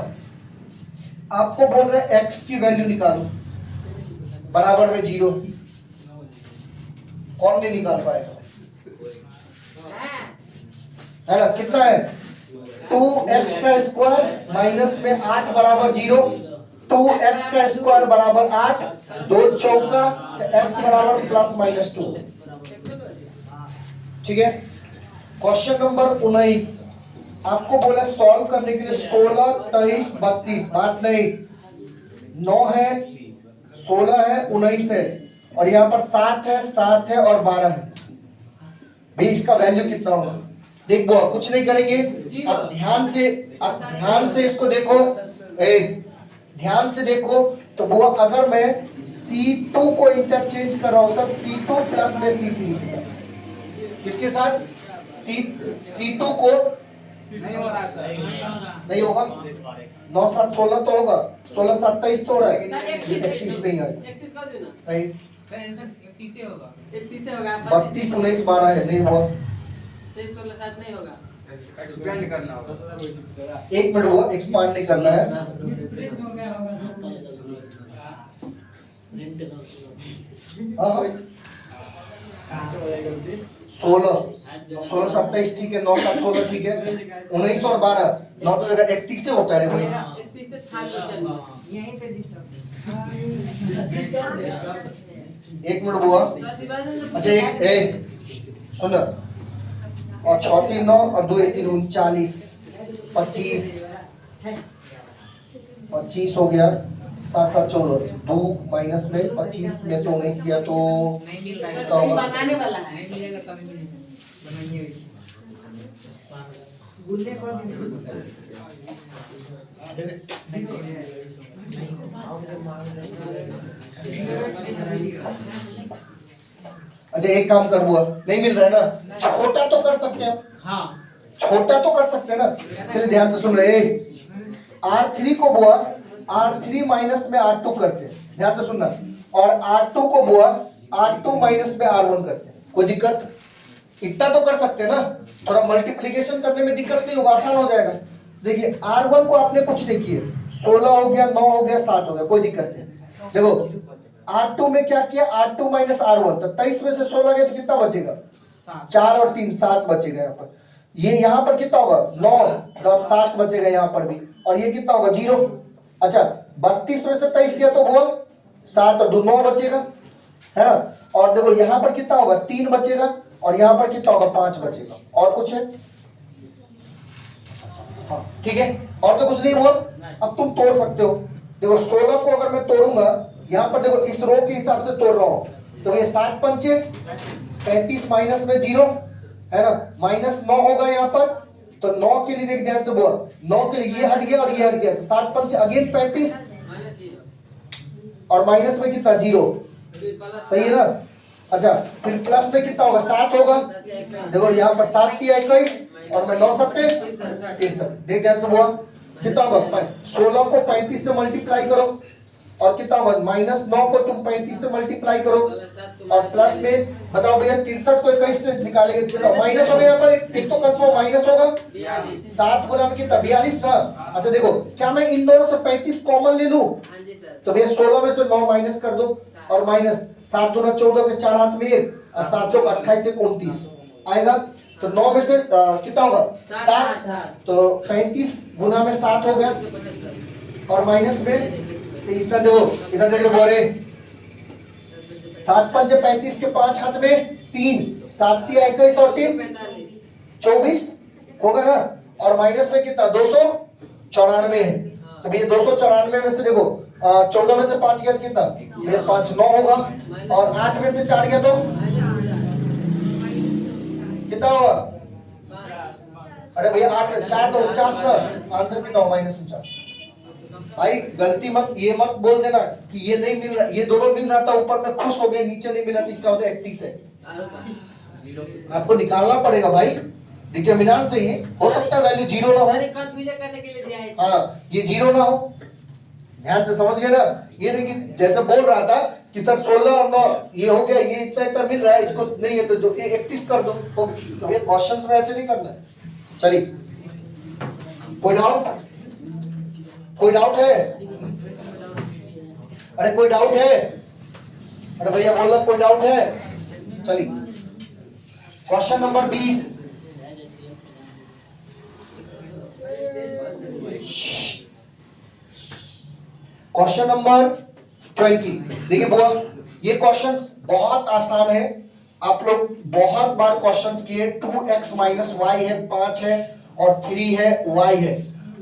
आपको बोल रहे हैं x की वैल्यू निकालो बराबर में 0, कौन नहीं निकाल पाएगा, है ना, कितना है 2x का स्क्वायर माइनस में 8 बराबर 0, 2x का स्क्वायर बराबर 8, 2 चौका तो x बराबर प्लस माइनस 2। ठीक है, क्वेश्चन नंबर 19 आपको बोला सॉल्व करने के लिए 16, 23, 32, बात नहीं, 9 है, 16 है, 19 है, और यहाँ पर 7 है, 7 है और 12 है। भाई इसका वैल्यू कितना होगा, देख वो कुछ नहीं करेंगे, अब ध्यान से इसको देखो, ध्यान से देखो। तो वो अगर मैं C2 को इंटरचेंज कर रहा हूं सर, C2 प्लस में C3 के साथ, किसके साथ, C2 को नहीं हो रहा सर, नहीं होगा, 9 7 16 तो होगा, 16 7 23 तो हो रहा है, 31 नहीं आएगा, 31 का देना नहीं सर आंसर 31 से होगा, 31 से होगा, 32 19 12 है, नहीं हुआ, 23 16 7 नहीं होगा, एक्सपेंड करना होगा। 1 मिनट हुआ, एक्सपांड नहीं करना है। हाँ 16 16 27 ठीक है, 9 7 16 ठीक है, 19 और 12 9 तो जगह 31 से होता है रे भाई, 31 से था क्वेश्चन यहीं पे डिस्टर्ब। 1 मिनट हुआ। अच्छा एक सुन, और 6 3 9 और 2 1 3 39 25 25 हो गया, 7 7 14, 2 माइनस में 25 में से 19 किया तो नहीं मिल रहा है, कितना होगा, बनाने वाला है, नहीं मिलेगा तभी बनाइए इसे। बुल्ले को अच्छा एक काम कर बुआ, नहीं मिल रहा है ना, छोटा तो कर सकते हैं, हाँ छोटा तो कर सकते हैं ना। चलिए ध्यान से सुन रहे, R3 को बुआ R3 माइनस में R2 करते हैं, ध्यान से सुनना, और R2 को बुआ R2 माइनस में R1 करते हैं, कोई दिक्कत, इतना तो कर सकते हैं ना, थोड़ा मल्टीप्लिकेशन करने में दिक्कत नहीं होगा, आसान हो जाएगा। देखिए R1 को आपने कुछ नहीं किए, 16 हो गया, 9 हो गया, 7 हो गया, कोई दिक्कत नहीं। देखो R2 में क्या किया, R2 माइनस R1, तो 23 में से 16 गया तो कितना बचेगा, 4 और 3 7 बचेगा यहाँ पर, ये यहाँ पर कितना होगा 9 10 7 बचेगा यहाँ पर भी, और ये कितना होगा 0। अच्छा 32 में से 23 गया तो वो 7 और 2 9 बचेगा, है ना, और देखो यहाँ पर कितना होगा 3 बचेगा, और यहाँ पर कितना होगा 5 बचेगा, और कुछ है, हाँ ठीक है, और तो कुछ नहीं हुआ। अब तुम तोड़ सकते हो, देखो 16 को अगर मैं तोड़ूंगा, यहाँ पर देखो इस रो के हिसाब से तोड़ रहा हूँ, तो ये 7 पंचे 35 माइनस में 0 है ना, माइनस 9 होगा यहाँ पर, तो 9 के लिए देख ध्यान से बोल, 9 के लिए ये हट गया और ये हट गया, तो 7 पंचे अगेन 35 और माइनस में कितना 0, सही है ना। अच्छा फिर प्लस में कितना होगा 7 होगा, देखो यहाँ पर 7 3 21 और मैं 9 7 63, देख ध्यान से बोला कितना होगा, 16 को 35 से मल्टीप्लाई करो और कितना होगा, माइनस 9 को तुम 35 से मल्टीप्लाई करो और प्लस में बताओ भैया 63 को 21 से निकालेंगे तो कितना माइनस हो गया, यहाँ पर एक तो कंफर्म माइनस होगा, 7 गुना में कितना 42 ना। अच्छा देखो क्या मैं इन दोनों से 35 कॉमन ले लूं, तो भैया 16 में से 9 माइनस कर दो, और माइनस 7 दूना 14 के 4 हाथ में 1 और 7 चौक 28 से 29 आएगा, तो 9 में से कितना होगा 7, तो 35 गुना में 7 हो गया और माइनस में तो इतना दो, इधर देख लो बोरे, 7 पंचे 35 के 5 हाथ में 3, 7 तिया 21 और 3 24 होगा ना। और माइनस में कितना 294 है। तो भैया 294 में से देखो 14 में से 5 गया तो कितना भैया 5 9 होगा, और 8 में से 4 गया तो कितना होगा। अरे भैया 8 में 4 तो 49 ना, आंसर कितना होगा -49। भाई गलती मत ये मत बोल देना कि ये नहीं मिल रहा, ये दोनों मिल रहा था ऊपर में खुश हो गए, नीचे नहीं मिला तो इसका मतलब 31 है। आपको निकालना पड़ेगा भाई, डिटरमिनेंट से ही हो सकता है वैल्यू 0 ना हो। करने के लिए दिया है। हाँ ये 0 ना हो, ध्यान से समझ गए ना। ये नहीं कि जैसे बोल रहा था कि सर 16 और 9 ये हो गया, ये इतना इतना मिल रहा है, इसको नहीं है तो 31 कर दो। तो ये क्वेश्चंस में ऐसे नहीं करना है। चलिए कोई डाउट, कोई डाउट है? अरे कोई डाउट है? अरे भैया बोल रहा कोई डाउट है? चलिए क्वेश्चन नंबर 20। क्वेश्चन नंबर 20 देखिए बुआ, ये क्वेश्चंस बहुत आसान है, आप लोग बहुत बार क्वेश्चंस किए। 2x माइनस वाई है, 5 है और 3 है, y है,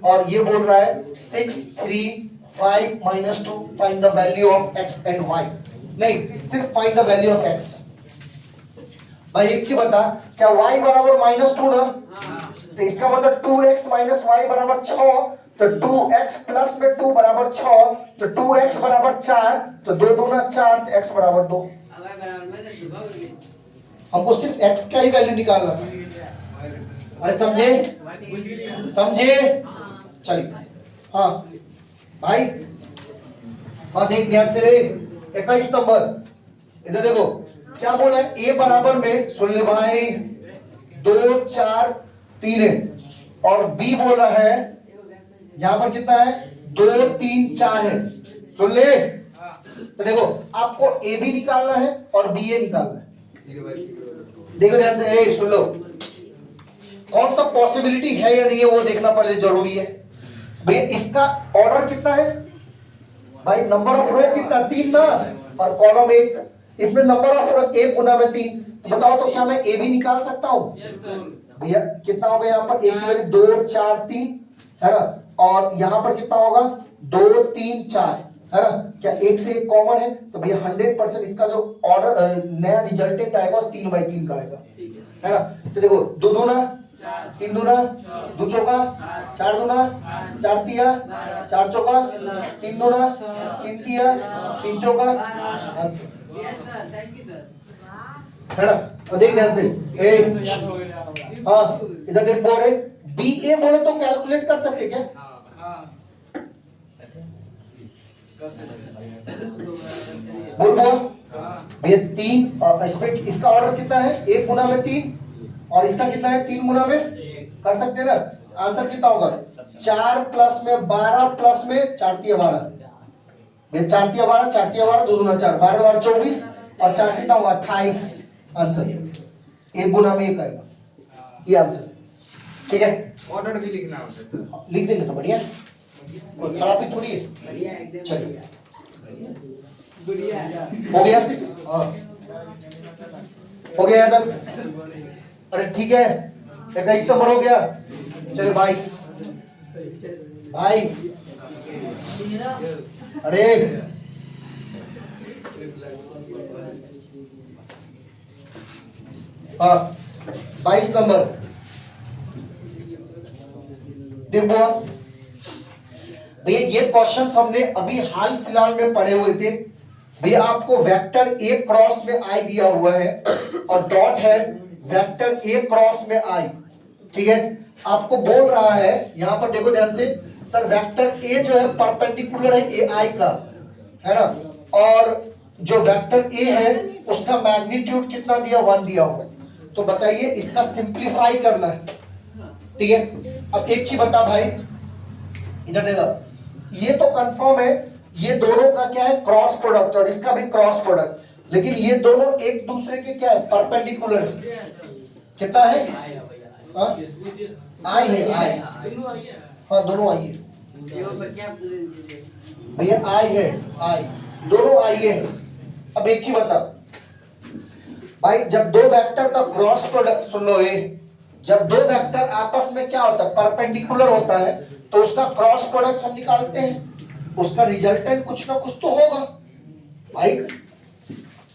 और ये बोल रहा है 6 3 5 minus 2 find the value of x and y। नहीं, सिर्फ find the value of x। भाई एक चीज बता, क्या y बराबर -2 ना? तो इसका मतलब 2x माइनस वाई बराबर 6, तो 2x प्लस में 2 बराबर 6, तो 2x बराबर 4, तो 2 दूना 4, तो x बराबर 2। हमको सिर्फ x का ही वैल्यू निकालना था। अरे समझे? समझे? चलिए हाँ भाई, हाँ देख ध्यान से रे, 21 नंबर इधर देखो क्या बोला है। a बराबर में सुन ले भाई 2 4 3 है, और b बोल रहा है यहां पर कितना है 2 3 4 है। सुन ले, तो देखो आपको a भी निकालना है और b a निकालना है। देखो ध्यान से, ए सुन लो, कौन सा पॉसिबिलिटी है या नहीं है वो देखना पहले जरूरी है। भैया इसका ऑर्डर कितना है भाई, नंबर ऑफ रो कितना 3 ना, और कॉलम 1, इसमें नंबर ऑफ रो 1 गुना में 3, तो बताओ तो क्या मैं ए भी निकाल सकता हूं? भैया कितना होगा यहाँ पर, एक की 2 4 3 है ना, और यहाँ पर कितना होगा 2 3 4 है ना। क्या एक से एक कॉमन है, तो भैया 100% इसका जो ऑर्डर नया रिजल्टेंट आएगा वो 3/3 का आएगा, है ना। तो देखो 2 दूना 3 दूना 2 चौका 4 दूना 4 तिया 4 चौका 3 दूना 3 तिया 3 चौका, है ना। और देख ध्यान से, ए हाँ इधर देख बोर्ड है, बी ए बोले तो कैलकुलेट कर सकते क्या? बोल बोल भैया 3, इसमें इसका ऑर्डर कितना है 1 गुना में 3, और इसका कितना है 3 गुना में, कर सकते हैं ना। आंसर कितना होगा 4 प्लस में 12 प्लस में 4 तिया 12, भैया 4 तिया 12 4 तिया 12 2 दूना 4 12 12 24, और 4 कितना होगा 28। आंसर 1 गुना में 1 आएगा, ये आंसर ठीक है। ऑर्डर भी लिखना होता है सर, लिख देंगे तो बढ़िया, कोई खराबी थोड़ी है। चलिए हो गया, हाँ हो गया यहाँ तक। अरे ठीक है 21 नंबर हो गया। चलिए 22 भाई, अरे हाँ 22 नंबर देखो भैया, ये क्वेश्चन हमने अभी हाल फिलहाल में पढ़े हुए थे। भैया आपको वेक्टर ए क्रॉस में आई दिया हुआ है और डॉट है वेक्टर ए क्रॉस में आई, ठीक है। आपको बोल रहा है यहां पर देखो ध्यान से, सर वेक्टर ए जो है परपेंडिकुलर है ए आई का, है ना, और जो वेक्टर ए है उसका मैग्नीट्यूड कितना दिया 1 दिया हुआ है। तो बताइए इसका सिंप्लीफाई करना है, ठीक है। अब एक चीज बता भाई, इधर देखो, ये तो कंफर्म है ये दोनों का क्या है क्रॉस प्रोडक्ट, और इसका भी क्रॉस प्रोडक्ट, लेकिन ये दोनों एक दूसरे के क्या है परपेंडिकुलर है। कितना है? आई है, आई, हाँ दोनों आई है। भैया आई है, आई, दोनों आई है। अब एक चीज बता भाई, जब दो वेक्टर का क्रॉस प्रोडक्ट, सुन लो ये, जब दो वेक्टर आपस में क्या होता है, परपेंडिकुलर होता है, तो उसका क्रॉस प्रोडक्ट हम निकालते हैं, उसका रिजल्टेंट कुछ ना कुछ तो होगा भाई,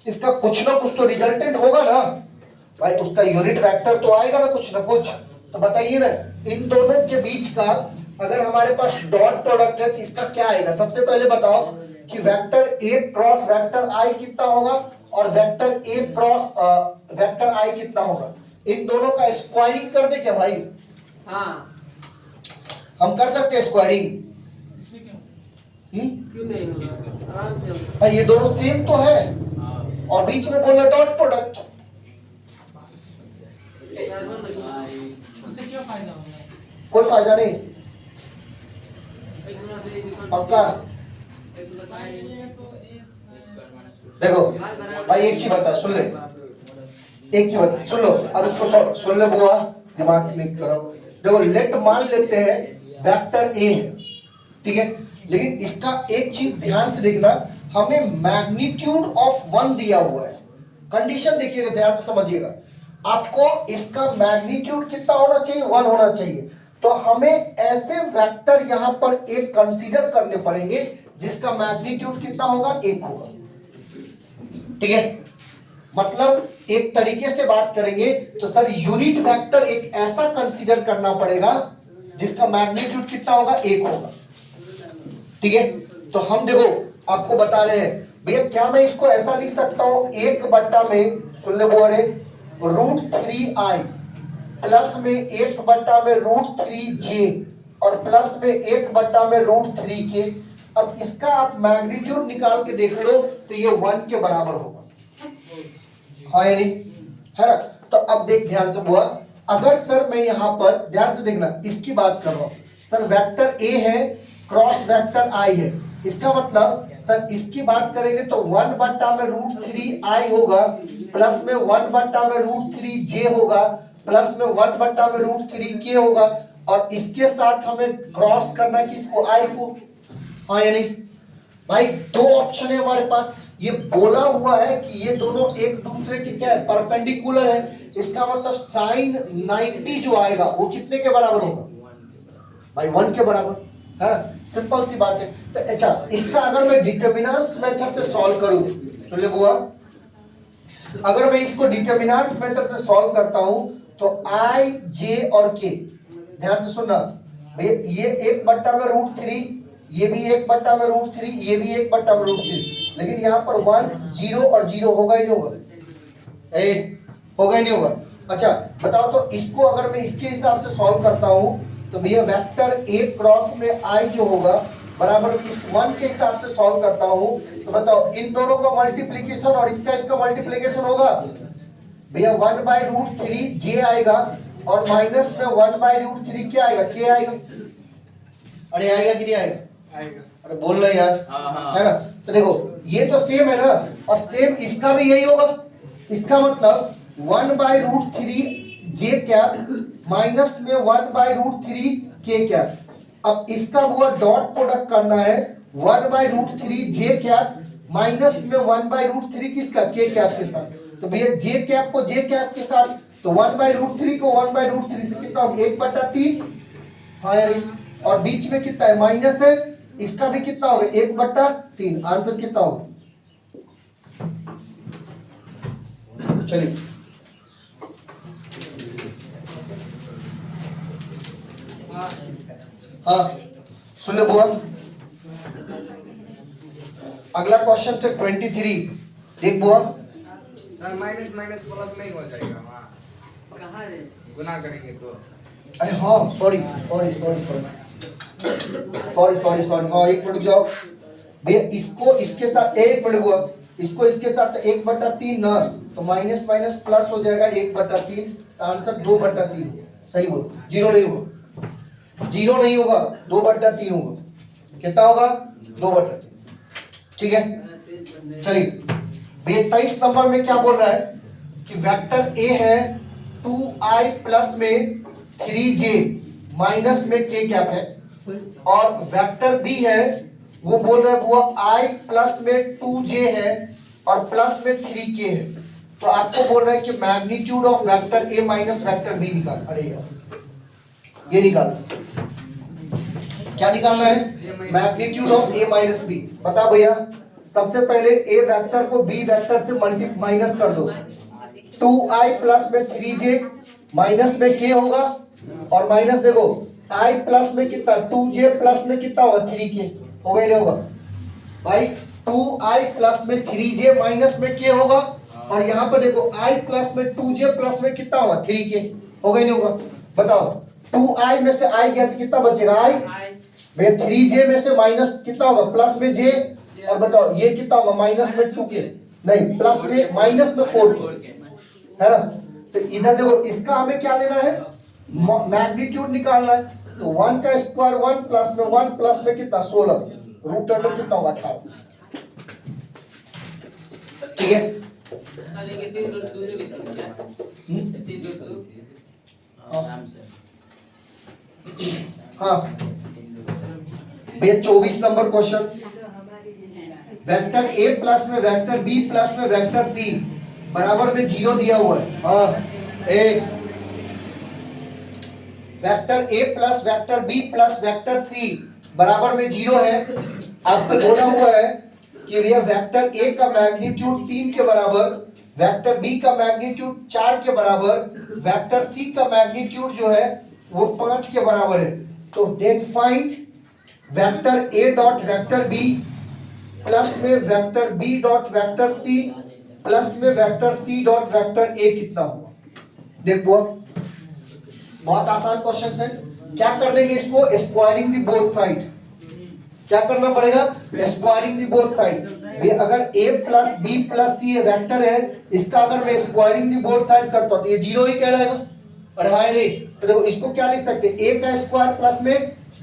इसका कुछ ना कुछ तो रिजल्टेंट होगा ना भाई, उसका यूनिट वेक्टर तो आएगा ना कुछ ना कुछ। तो बताइए ना, इन दोनों के बीच का अगर हमारे पास डॉट प्रोडक्ट है तो इसका क्या आएगा? सबसे पहले बताओ कि वेक्टर ए क्रॉस वेक्टर आई कितना होगा और वेक्टर ए क्रॉस वेक्टर आई कितना होगा? इन दोनों का स्क्वायरिंग कर दे क्या भाई? हाँ, हम कर सकते हैं स्क्वायरिंग? इसमें क्यों? क्यों नहीं होगा? आराम से होगा। भाई ये दोनों सेम तो है और बीच में बोलना डॉट प्रोडक्ट, उससे क्या फायदा होगा? कोई फायदा नहीं। पक्का? ये तो ए देखो भाई एक चीज बता, सुन ले, एक चीज बता, सुन लो, अब इसको सुन ले बुआ, दिमाग क्लिक करो। देखो लेट मान लेते हैं वेक्टर ए है, ठीक है, लेकिन इसका एक चीज ध्यान से देखना, हमें मैग्नीट्यूड ऑफ 1 दिया हुआ है। कंडीशन देखिएगा, ध्यान से समझिएगा, आपको इसका मैग्नीट्यूड कितना होना चाहिए? 1 होना चाहिए। तो हमें ऐसे वेक्टर यहां पर एक कंसीडर करने पड़ेंगे जिसका मैग्नीट्यूड कितना होगा? 1 होगा, ठीक है। मतलब एक तरीके से बात करेंगे तो सर यूनिट वेक्टर एक ऐसा कंसीडर करना पड़ेगा जिसका मैग्नीट्यूड कितना होगा? 1 होगा, ठीक है। तो हम देखो आपको बता रहे हैं भैया, क्या मैं इसको ऐसा लिख सकता हूं, 1 बट्टा में, सुन ले बोले, √3i प्लस में 1 बट्टा में √3j और प्लस में 1 बट्टा में √3k। अब इसका आप मैग्नीट्यूड निकाल के देख लो तो ये 1 के बराबर होगा, हाँ या नहीं, है ना? तो अब देख ध्यान से बुआ, अगर सर मैं यहां पर ध्यान से देखना, इसकी बात कर रहा हूं, सर वेक्टर ए है, क्रॉस वेक्टर आई है, इसका मतलब सर इसकी बात करेंगे तो 1 बट्टा में √3i होगा, प्लस में 1 बट्टा में √3j होगा, प्लस में 1 बट्टा में √3k होगा, और इसके साथ हमें क्रॉस करना किसको? i को, हाँ या नहीं भाई? दो ऑप्शन है हमारे पास, ये बोला हुआ है कि ये दोनों एक दूसरे के क्या है? परपेंडिकुलर है। इसका मतलब साइन 90 जो आएगा वो कितने के बराबर होगा भाई? 1 के बराबर, है ना? सिंपल सी बात है। तो अच्छा, इसका अगर मैं डिटर्मिनेंट्स मेथड से सॉल्व करूं, सुन ले बुआ, अगर मैं इसको डिटर्मिनेंट्स मेथड से सॉल्व करता हूं तो i, j और k, ध्यान से सुनना भैया, ये 1 बट्टा में √3, ये भी 1 बट्टा में √3, ये भी 1 बट्टा में √3, लेकिन यहाँ पर 1 0 और 0 होगा ही नहीं होगा? होगा ही नहीं होगा। अच्छा बताओ, तो इसको अगर मैं इसके हिसाब से सॉल्व करता हूं तो भैया वेक्टर ए क्रॉस में आई जो होगा बराबर इस 1 के हिसाब से सॉल्व करता हूं तो बताओ, इन दोनों का मल्टीप्लीकेशन और इसका मल्टीप्लीकेशन होगा भैया, 1/√3j आएगा और माइनस में 1/√3 क्या आएगा? k आएगा। अरे आएगा कि नहीं आएगा? आएगा। अरे बोल रहे यार, है ना? तो देखो ये तो सेम है ना, और सेम इसका भी यही होगा। इसका मतलब 1/√3j क्या माइनस में 1/√3k क्या। अब इसका वो डॉट प्रोडक्ट करना है, 1/√3j क्या माइनस में 1/√3 किसका? k कैप के साथ। तो भैया j कैप को j कैप के साथ, तो 1/√3 को 1/√3 से कितना होगा? 1/3, हाँ यार, और बीच में कितना है? माइनस है, इसका भी कितना होगा? 1/3। आंसर कितना होगा? चलिए हाँ सुन ले बुआ, अगला क्वेश्चन से 23 देख बुआ। सर माइनस माइनस प्लस नहीं हो जाएगा वहाँ? कहाँ है? गुना करेंगे तो। अरे हाँ सॉरी, हाँ एक मिनट जाओ भैया, इसको इसके साथ, एक मिनट बुआ, इसको इसके साथ 1/3 ना, तो माइनस माइनस प्लस हो जाएगा 1/3, तो आंसर 2/3। सही बोलो, 0 नहीं होगा, 0 नहीं होगा, 2/3 होगा। कितना होगा? 2/3, ठीक है। चलिए भैया 23 नंबर में क्या बोल रहा है कि वेक्टर ए है 2i प्लस में 3j माइनस में k कैप है, और वेक्टर बी है वो बोल रहा है वो i प्लस में 2j है और प्लस में 3k है। तो आपको बोल रहा है कि magnitude of vector a minus vector b निकाल। अरे यार ये निकाल, क्या निकालना है? Magnitude of a minus b। बता भैया, सबसे पहले a वेक्टर को b वेक्टर से माइनस कर दो। 2i प्लस में 3j माइनस में k होगा और माइनस देखो i प्लस में कितना 2j प्लस में कितना होगा 3k होगा ही नहीं होगा भाई। 2i प्लस में 3j माइनस में k होगा और यहाँ पर देखो i प्लस में 2j प्लस में कितना होगा 3k होगा ही नहीं होगा। बताओ 2i में से i गया तो कितना बचेगा i में 3j में से माइनस कितना होगा प्लस में j और बताओ ये कितना होगा माइनस में 2k नहीं प्लस में माइनस में 4k है ना। तो इधर देखो इसका हमें क्या लेना है मैग्नीट्यूड निकालना है। तो 1 का स्क्वायर 1 प्लस में 1 प्लस में कितना 16 रूट अंडर कितना होगा 18। ठीक है हाँ भैया 24 number question. Vector a plus में वेक्टर b प्लस में वेक्टर c बराबर में 0 दिया हुआ है। हाँ एक vector a plus vector b plus vector c बराबर में 0 है। आपको बोला हुआ है कि भैया वेक्टर a का मैग्नीट्यूड 3 के बराबर, वेक्टर b का मैग्नीट्यूड 4 के बराबर, वेक्टर c का मैग्नीट्यूड जो है वो 5 के बराबर है। तो then find vector a dot vector b plus में vector b dot vector c plus में vector c dot vector a कितना होगा। देखो बहुत आसान क्वेश्चन है। क्या कर देंगे इसको स्क्वायरिंग दी बोथ साइड। क्या करना पड़ेगा स्क्वायरिंग दी बोथ साइड। भाई अगर a plus b plus c vector है इसका अगर मैं स्क्वायरिंग दी बोथ साइड करता हूं तो ये 0 ही कहलाएगा। और है नहीं तो देखो इसको क्या लिख सकते हैं a का स्क्वायर प्लस में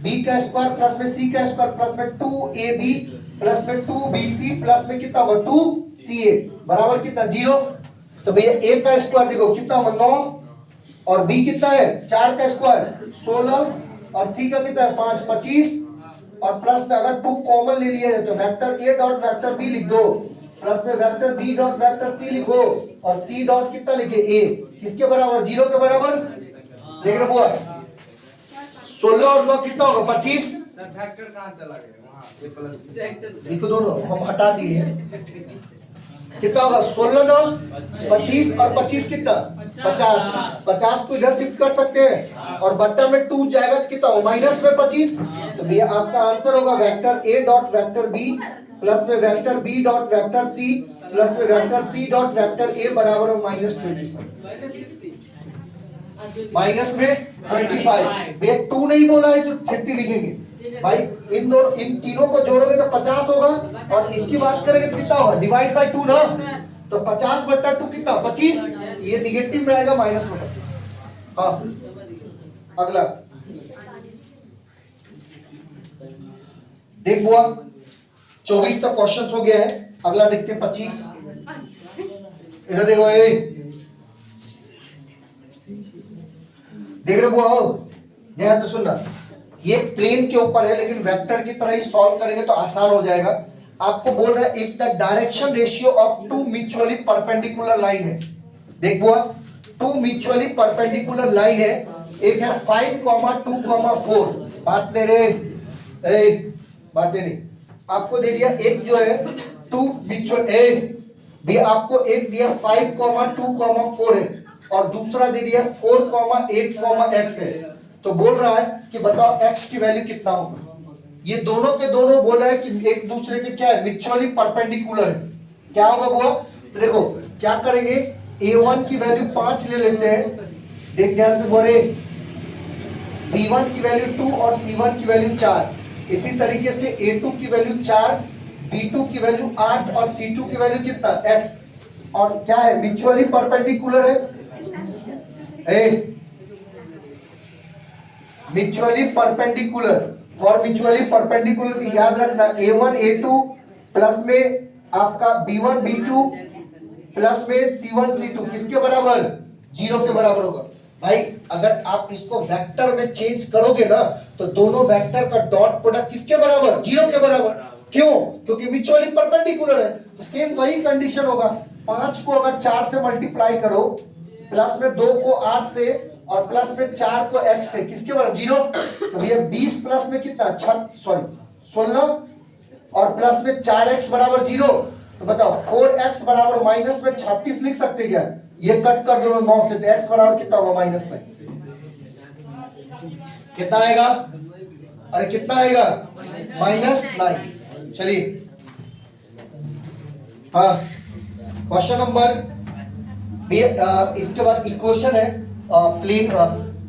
b का स्क्वायर प्लस में c का स्क्वायर प्लस में 2ab प्लस में 2bc प्लस में कितना होगा 2ca बराबर कितना 0। तो भैया a का स्क्वायर देखो कितना होगा 9 और b कितना है 4 का स्क्वायर 16 और c का कितना है 5 25 और प्लस में अगर 2 कॉमन ले लिया जाए तो vector a dot vector b लिख दो प्लस में vector b dot vector c लिखो और c डॉट कितना लिखे a किसके बराबर 0 के बराबर। देख रहे हुआ 16 और 9 कितना होगा 25। सर फैक्टर कहाँ चला गया वहाँ ये प्लस लिखो दोनों हम हटा दिए हैं। कितना होगा 16 9 25 और 25 कितना 50 50 को इधर शिफ्ट कर सकते हैं और बट्टा में 2 जाएगा तो कितना होगा माइनस में 25। तो भैया आपका आंसर होगा vector a dot vector b plus में vector b dot vector c plus में vector c dot vector a बराबर हो -25 माइनस में 25। भैया 2 नहीं बोला है जो 30 लिखेंगे भाई। इन तीनों को जोड़ोगे तो 50 होगा और इसकी बात करेंगे तो कितना होगा डिवाइड बाय 2 ना। तो 50 बट्टा 2 कितना 25 ये निगेटिव में आएगा माइनस में 25। हाँ अगला देख बुआ 24 तक क्वेश्चन हो गया है। अगला देखते हैं 25। इधर देखो देख रहे बुआ हो ध्यान से सुनना। ये प्लेन के ऊपर है लेकिन वेक्टर की तरह ही सॉल्व करेंगे तो आसान हो जाएगा। आपको बोल रहा है if the direction ratio of 2 mutually perpendicular line है। देख बुआ 2 म्यूचुअली परपेंडिकुलर लाइन है। एक है 5,2,4 बात मेरे बातें नहीं आपको दे दिया। एक जो है 2 म्यूचुअल भी आपको एक दिया 5,2,4 है और दूसरा दे दिया 4,8,x है। तो बोल रहा है कि बताओ x की वैल्यू कितना होगा। ये दोनों के दोनों बोला है कि एक दूसरे के क्या है म्यूचुअली परपेंडिकुलर है। क्या होगा वो तो देखो क्या करेंगे a1 की वैल्यू 5 ले लेते हैं। देख ध्यान से बोले b1 की वैल्यू 2 और c1 की वैल्यू 4। इसी तरीके से a2 की वैल्यू 4 b2 की वैल्यू 8 और c2 की वैल्यू कितना x। और क्या है म्यूचुअली परपेंडिकुलर है mutually perpendicular. For mutually perpendicular याद रखना a1 a2 प्लस में आपका b1 b2 प्लस में c1 c2 किसके बराबर 0 के बराबर होगा। भाई अगर आप इसको वेक्टर में चेंज करोगे ना तो दोनों वेक्टर का डॉट प्रोडक्ट किसके बराबर, 0 के बराबर। क्यों? क्योंकि म्यूचुअली परपेंडिकुलर है। तो सेम वही कंडीशन होगा। 5 को अगर 4 से मल्टीप्लाई करो, प्लस में 2 को 8 से और प्लस में 4 को x से, किसके बराबर, 0। तो भैया 20 प्लस में कितना, 16 और प्लस में 4x बराबर 0। तो बताओ 4x बराबर माइनस में 36 लिख सकते क्या? ये कट कर दो 9 से, तो x बराबर कितना होगा, -9। कितना आएगा? अरे कितना आएगा, -9। चलिए हाँ, क्वेश्चन नंबर, इसके बाद इक्वेशन है, प्लेन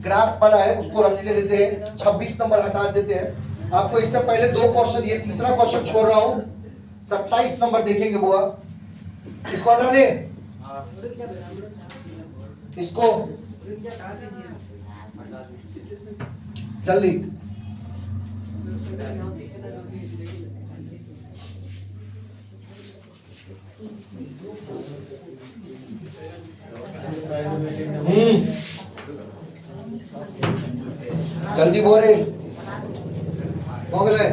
ग्राफ पड़ा है उसको रखते देते हैं, 26 नंबर हटा देते हैं। आपको इससे पहले 2 क्वेश्चन, ये तीसरा क्वेश्चन छोड़ रहा हूं, 27 नंबर देखेंगे बुआ। इसको हटा दे, इसको जल्दी। जल्दी बोले, हो गए।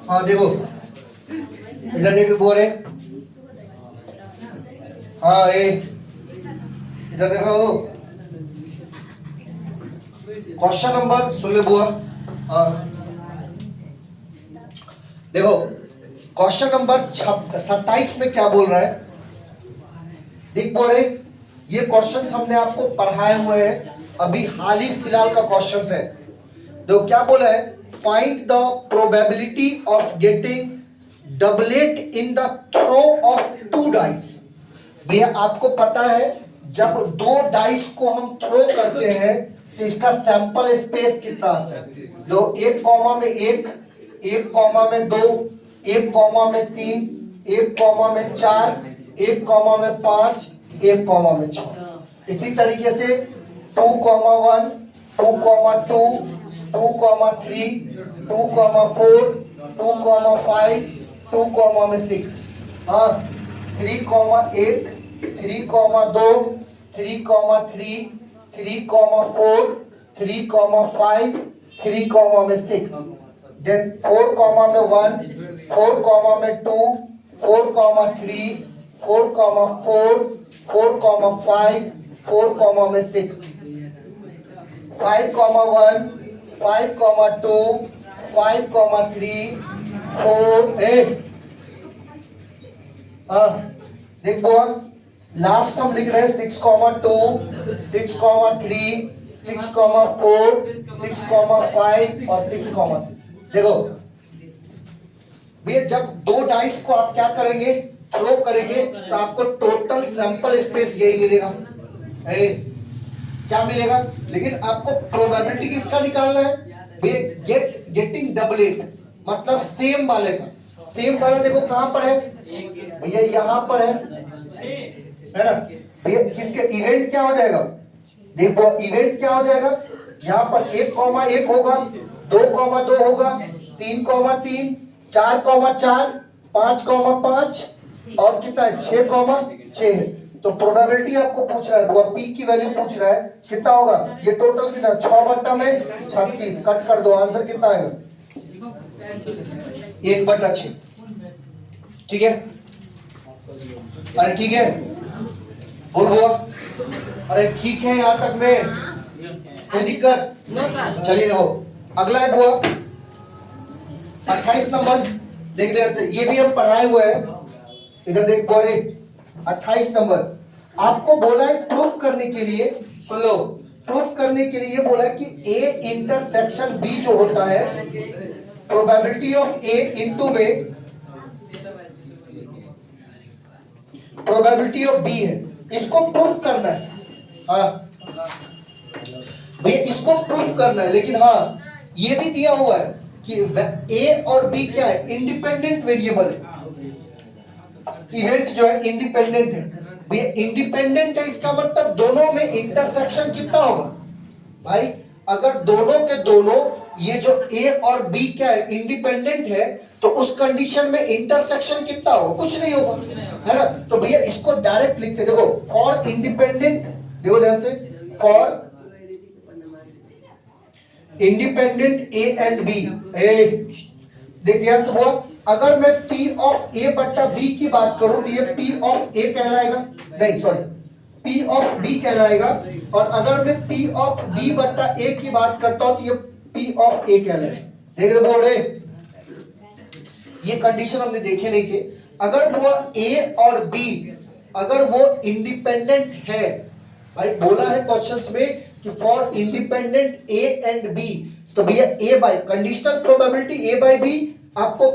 हाँ देखो, इधर देख बोले, हाँ ये इधर देखो, क्वेश्चन नंबर सुन ले बुआ। हाँ देखो, क्वेश्चन नंबर 27 में क्या बोल रहा है, देख बोले, ये क्वेश्चंस हमने आपको पढ़ाए हुए हैं, अभी हाल ही फिलहाल का क्वेश्चंस है। तो क्या बोला है, find the probability of getting doublet in the throw of 2 dice. भैया आपको पता है जब 2 डाइस को हम थ्रो करते हैं तो इसका सैंपल स्पेस कितना आता है, तो 1 कॉमा में 1, 1 कॉमा में 2, 1 कॉमा में 3, 1 कॉमा में 4, 1 कॉमा में 5, 1 कॉमा में 6। इसी तरीके से 2,1, 2,2, 2,3, 2,4, 2,5, 2,6। हाँ 3,1, 3,2, 3,3, 3,4, 3,5, 3,6। देन 4,1, 4,2, 4,3, 4,4, 4,5, 4,6। 5,1, 5,2, 5,3, 4, 8। देख बुआ, लास्ट हम लिख रहे हैं 6,2, 6,3, 6,4, 6,5 और 6,6। देखो भैया जब 2 डाइस को आप क्या करेंगे, थ्रो करेंगे, तो आपको टोटल सैंपल स्पेस यही मिलेगा। क्या मिलेगा, लेकिन आपको प्रोबेबिलिटी किसका निकालना है, गेटिंग डबलेट, मतलब सेम वाले का। सेम वाला देखो कहां पर है भैया, यहां पर है ना भैया। किसके इवेंट क्या हो जाएगा, देखो इवेंट क्या हो जाएगा, यहाँ पर 1,1 होगा, 2,2 होगा, 3,3, 4,4, 5,5 और कितना है, 6,6 है। तो प्रोबेबिलिटी आपको पूछ रहा है, वो पी की वैल्यू पूछ रहा है, कितना होगा, ये टोटल कितना, 6/36। कट कर दो, आंसर कितना आएगा, 1/6। ठीक है, अरे ठीक है, बोल बुआ, अरे ठीक है यहां तक में, कोई दिक्कत? चलिए देखो अगला है बुआ 28 नंबर, देख दे, ये भी हम पढ़ाए हुए हैं। इधर देख बोले 28 नंबर, आपको बोला है प्रूफ करने के लिए, सुन लो, प्रूफ करने के लिए बोला है कि ए इंटरसेक्शन बी जो होता है, प्रोबेबिलिटी ऑफ ए इनटू में प्रोबेबिलिटी ऑफ बी है, इसको प्रूफ करना है। हाँ भैया इसको प्रूफ करना है, लेकिन हाँ ये भी दिया हुआ है कि ए और बी क्या है, इंडिपेंडेंट वेरिएबल है। इवेंट जो है इंडिपेंडेंट है भैया, इंडिपेंडेंट है इसका मतलब दोनों में इंटरसेक्शन कितना होगा भाई, अगर दोनों के दोनों ये जो ए और बी क्या है, इंडिपेंडेंट है, तो उस कंडीशन में इंटरसेक्शन कितना होगा, कुछ नहीं होगा, है ना। तो भैया इसको डायरेक्ट लिखते, देखो फॉर इंडिपेंडेंट, देखो ध्यान से, for independent A and B, देख ध्यान से बोला, अगर मैं P ऑफ A बट्टा B की बात करूं तो ये P ऑफ A कहलाएगा, नहीं सॉरी P ऑफ B कहलाएगा, और अगर मैं P ऑफ B बट्टा A की बात करता हूं तो ये P ऑफ A कहलाएगा। देख रहे बोल रहे, ये कंडीशन हमने देखे नहीं कि अगर वो A और B अगर वो इंडिपेंडेंट है, भाई बोला है क्वेश्चंस में कि for independent A and B, तो भैया A by conditional probability A by B आपको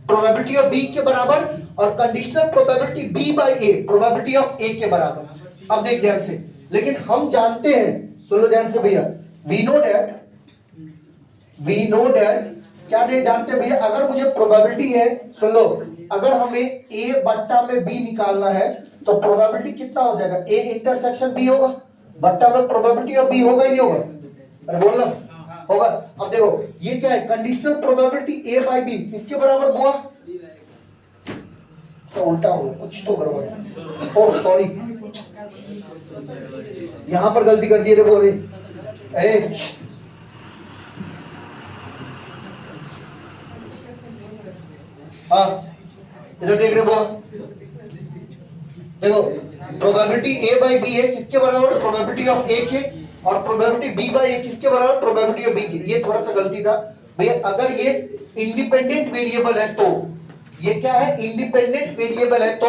प्रोबेबिलिटी ऑफ B के बराबर, और conditional probability B by A probability of A के बराबर। अब देख ध्यान से, लेकिन हम जानते हैं, सुन लो ध्यान से भैया, वी नो दैट क्या दे जानते हैं भैया, अगर मुझे प्रोबेबिलिटी है, सुन लो, अगर हमें A बट्टा में B निकालना है तो प्रोबेबिलिटी कितना हो जाएगा, A इंटरसेक्शन B होगा, बट्टा में प्रोबेबिलिटी ऑफ B होगा ही नहीं होगा, अरे बोलना होगा। अब देखो ये क्या है, conditional probability A by B किसके बराबर हुआ, तो उल्टा हो गया, कुछ तो गड़बड़ है, ओह सॉरी, यहां पर गलती कर दिए थे बोले, हाँ इधर देख रहे हो, देखो प्रोबेबिलिटी A बाय B है किसके बराबर, प्रोबेबिलिटी ऑफ A के, और प्रोबेबिलिटी B बाय A किसके बराबर, प्रोबेबिलिटी ऑफ B के। ये थोड़ा सा गलती था भैया, अगर ये इंडिपेंडेंट वेरिएबल है तो, ये क्या है, इंडिपेंडेंट वेरिएबल है तो,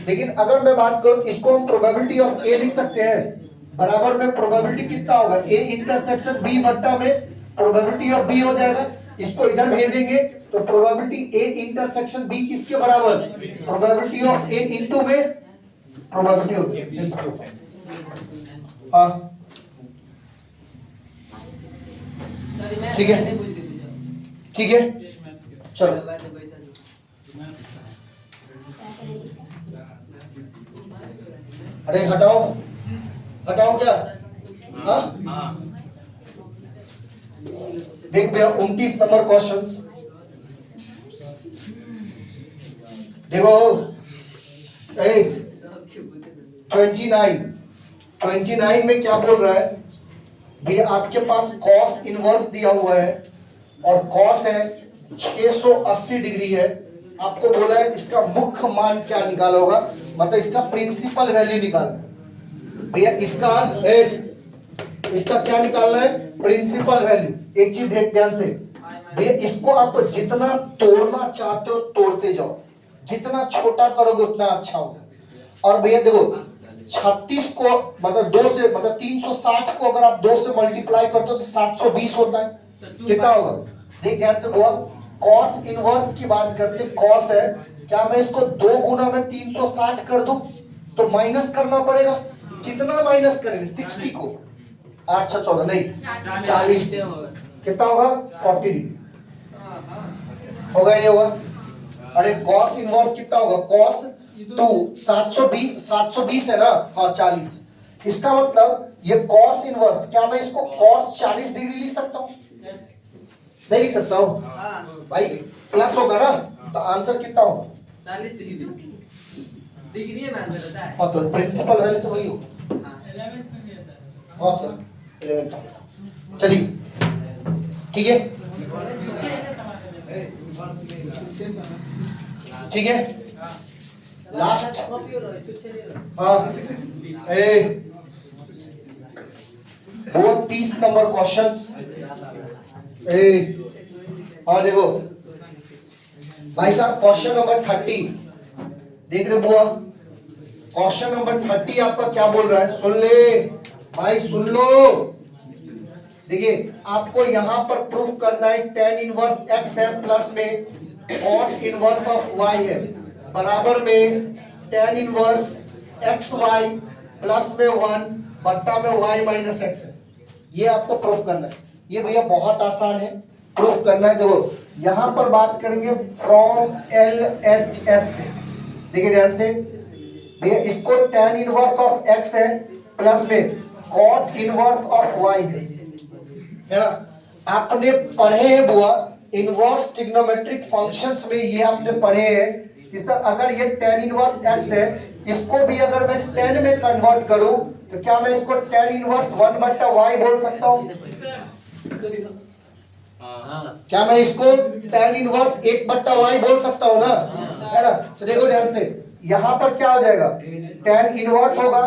लेकिन अगर मैं बात करूं इसको हम प्रोबेबिलिटी ऑफ A लिख सकते हैं, बराबर में प्रोबेबिलिटी कितना होगा, A इंटरसेक्शन B बट्टा में प्रोबेबिलिटी ऑफ B हो जाएगा, इसको इधर भेजेंगे तो प्रोबेबिलिटी A इंटरसेक्शन B किसके बराबर, प्रोबेबिलिटी ऑफ A इनटू में प्रोबेबिलिटी ऑफ A। हाँ ठीक है, ठीक है, चलो अरे हटाओ, हटाओ क्या, हाँ देख भैया 29 नंबर क्वेश्चंस देखो, 29 में क्या बोल रहा है भैया, आपके पास कॉस इनवर्स दिया हुआ है और कॉस है 680 डिग्री है, आपको बोला है इसका मुख्य मान क्या निकाला होगा, मतलब इसका प्रिंसिपल वैल्यू निकालना है भैया, इसका क्या निकालना है, प्रिंसिपल वैल्यू। एक चीज देख ध्यान से भैया, इसको आप जितना तोड़ना चाहते हो तोड़ते जाओ, जितना छोटा करोगे उतना अच्छा होगा। और भैया देखो 36 को मतलब 2 से मतलब 360 को अगर आप 2 से मल्टीप्लाई करते हो तो 720 होता है, कितना होगा, देख ध्यान से बोला, कॉस इनवर्स की बात करते, कॉस है, क्या मैं इसको 2 गुना में 360 कर दूं तो माइनस करना पड़ेगा, कितना माइनस करेंगे, 60 को 8 6 14 नहीं 40, कितना होगा 40 डिग्री होगा, नहीं होगा, अरे कॉस इनवर्स कितना होगा, कॉस 2 720 है ना, हाँ 40, इसका मतलब ये कॉस इनवर्स, क्या मैं इसको कॉस 40 डिग्री लिख सकता हूँ, नहीं लिख सकता हूँ भाई, प्लस होगा ना, तो आंसर कितना होगा 40 डिग्री, डिग्री में आंसर होता है, हाँ तो प्रिंसिपल वैल्यू तो वही होगा, 11th में भी है सर, हाँ सर 11th, चलिए ठीक है, ठीक है, लास्ट, हाँ वो 30 नंबर क्वेश्चंस, हाँ देखो भाई साहब, क्वेश्चन नंबर 30 देख रहे बुआ, क्वेश्चन नंबर 30 आपका क्या बोल रहा है, सुन ले भाई, सुन लो, देखिए आपको यहां पर प्रूफ करना है tan इनवर्स x है, प्लस में cot इनवर्स ऑफ y है, बराबर में tan इनवर्स xy प्लस में 1 बट्टा में y माइनस x है, ये आपको प्रूफ करना है। ये भैया बहुत आसान है, प्रूफ करना है। देखो यहां पर बात करेंगे फ्रॉम LHS से, देखिए ध्यान से भैया, इसको tan इनवर्स ऑफ x है प्लस में cot इनवर्स ऑफ y है ना, आपने पढ़े हैं बुआ इनवर्स ट्रिग्नोमेट्रिक फंक्शंस में, ये आपने पढ़े हैं कि सर अगर ये tan इनवर्स x है, इसको भी अगर मैं 10 में कन्वर्ट करूं तो क्या मैं इसको tan इनवर्स 1/y बोल सकता हूं? हाँ क्या मैं इसको tan इनवर्स 1/y बोल सकता हूं ना, है ना? तो देखो ध्यान से, यहां पर क्या हो जाएगा, tan इनवर्स होगा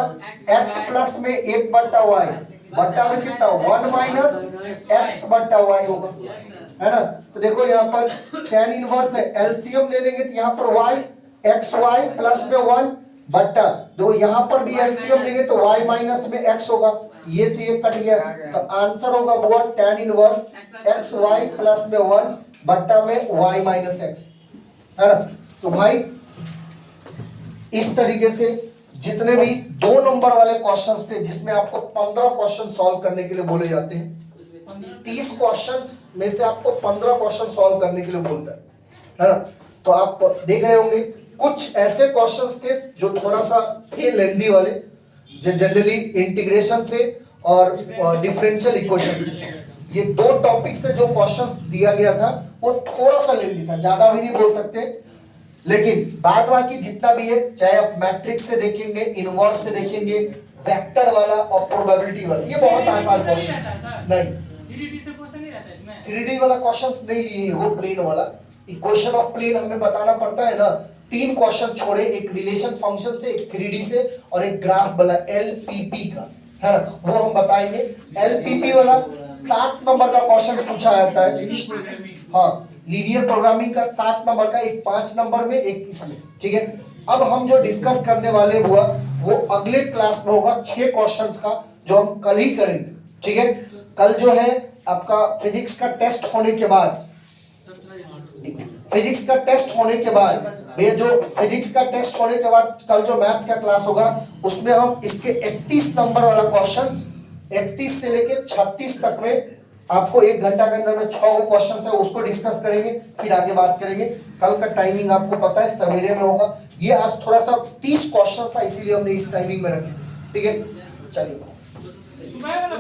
x प्लस में 1/y बट्टा में कितना 1 माइनस x/y होगा, है ना? तो देखो यहाँ पर tan इनवर्स है, एलसीएम ले लेंगे तो यहाँ पर y xy प्लस में 1 बट्टा दो, यहाँ पर भी एलसीएम लेंगे तो y माइनस में x होगा, ये से ये कट गया, तो आंसर होगा वो tan इनवर्स xy प्लस में 1 बट्टा में y माइनस x, है ना? तो भाई इस तरीके से जितने भी 2 नंबर वाले क्वेश्चंस थे जिसमें आपको 15 क्वेश्चन सॉल्व करने के लिए बोले जाते हैं, 30 क्वेश्चंस में से आपको 15 क्वेश्चन सॉल्व करने के लिए बोलता है ना? तो आप देख रहे होंगे कुछ ऐसे क्वेश्चंस थे जो थोड़ा सा थे लेंदी वाले, जो जनरली इंटीग्रेशन से और डिफरेंशियल इक्वेशन से, ये 2 टॉपिक से जो क्वेश्चंस दिया गया था वो थोड़ा सा लेंदी था, ज्यादा भी नहीं बोल सकते, लेकिन बाद बाकी जितना भी है, चाहे आप मैट्रिक्स से देखेंगे, इनवर्स से देखेंगे, वेक्टर वाला और प्रोबेबिलिटी वाला, ये बहुत आसान क्वेश्चन नहीं, 3D से क्वेश्चन नहीं रहता इसमें। 3D वाला क्वेश्चंस नहीं लिए हो, प्लेन वाला इक्वेशन ऑफ प्लेन हमें बताना पड़ता है ना, 3 क्वेश्चन छोड़े, एक रिलेशन फंक्शन से, एक 3D से और एक ग्राफ वाला LPP का, है ना? वो हम बताएंगे। LPP वाला 7 नंबर का क्वेश्चन पूछा जाता है, हाँ लीनियर प्रोग्रामिंग का 7 नंबर का, एक 5 नंबर में, एक इसमें, ठीक है? अब हम जो डिस्कस करने वाले हुआ वो अगले क्लास में होगा 6 क्वेश्चंस का, जो हम कल ही करेंगे, ठीक है? कल जो है आपका फिजिक्स का टेस्ट होने के बाद, फिजिक्स का टेस्ट होने के बाद, ये जो फिजिक्स का टेस्ट होने के बाद कल जो मैथ्स का क्लास होगा उसमें हम इसके 31 नंबर वाला क्वेश्चंस 31 से लेके 36 तक में आपको 1 घंटा के अंदर में 6 क्वेश्चन है उसको डिस्कस करेंगे, फिर आगे बात करेंगे। कल का टाइमिंग आपको पता है सवेरे में होगा, ये आज थोड़ा सा 30 क्वेश्चन था इसीलिए हमने इस टाइमिंग में रखे, ठीक है? चलिए सुबह वाला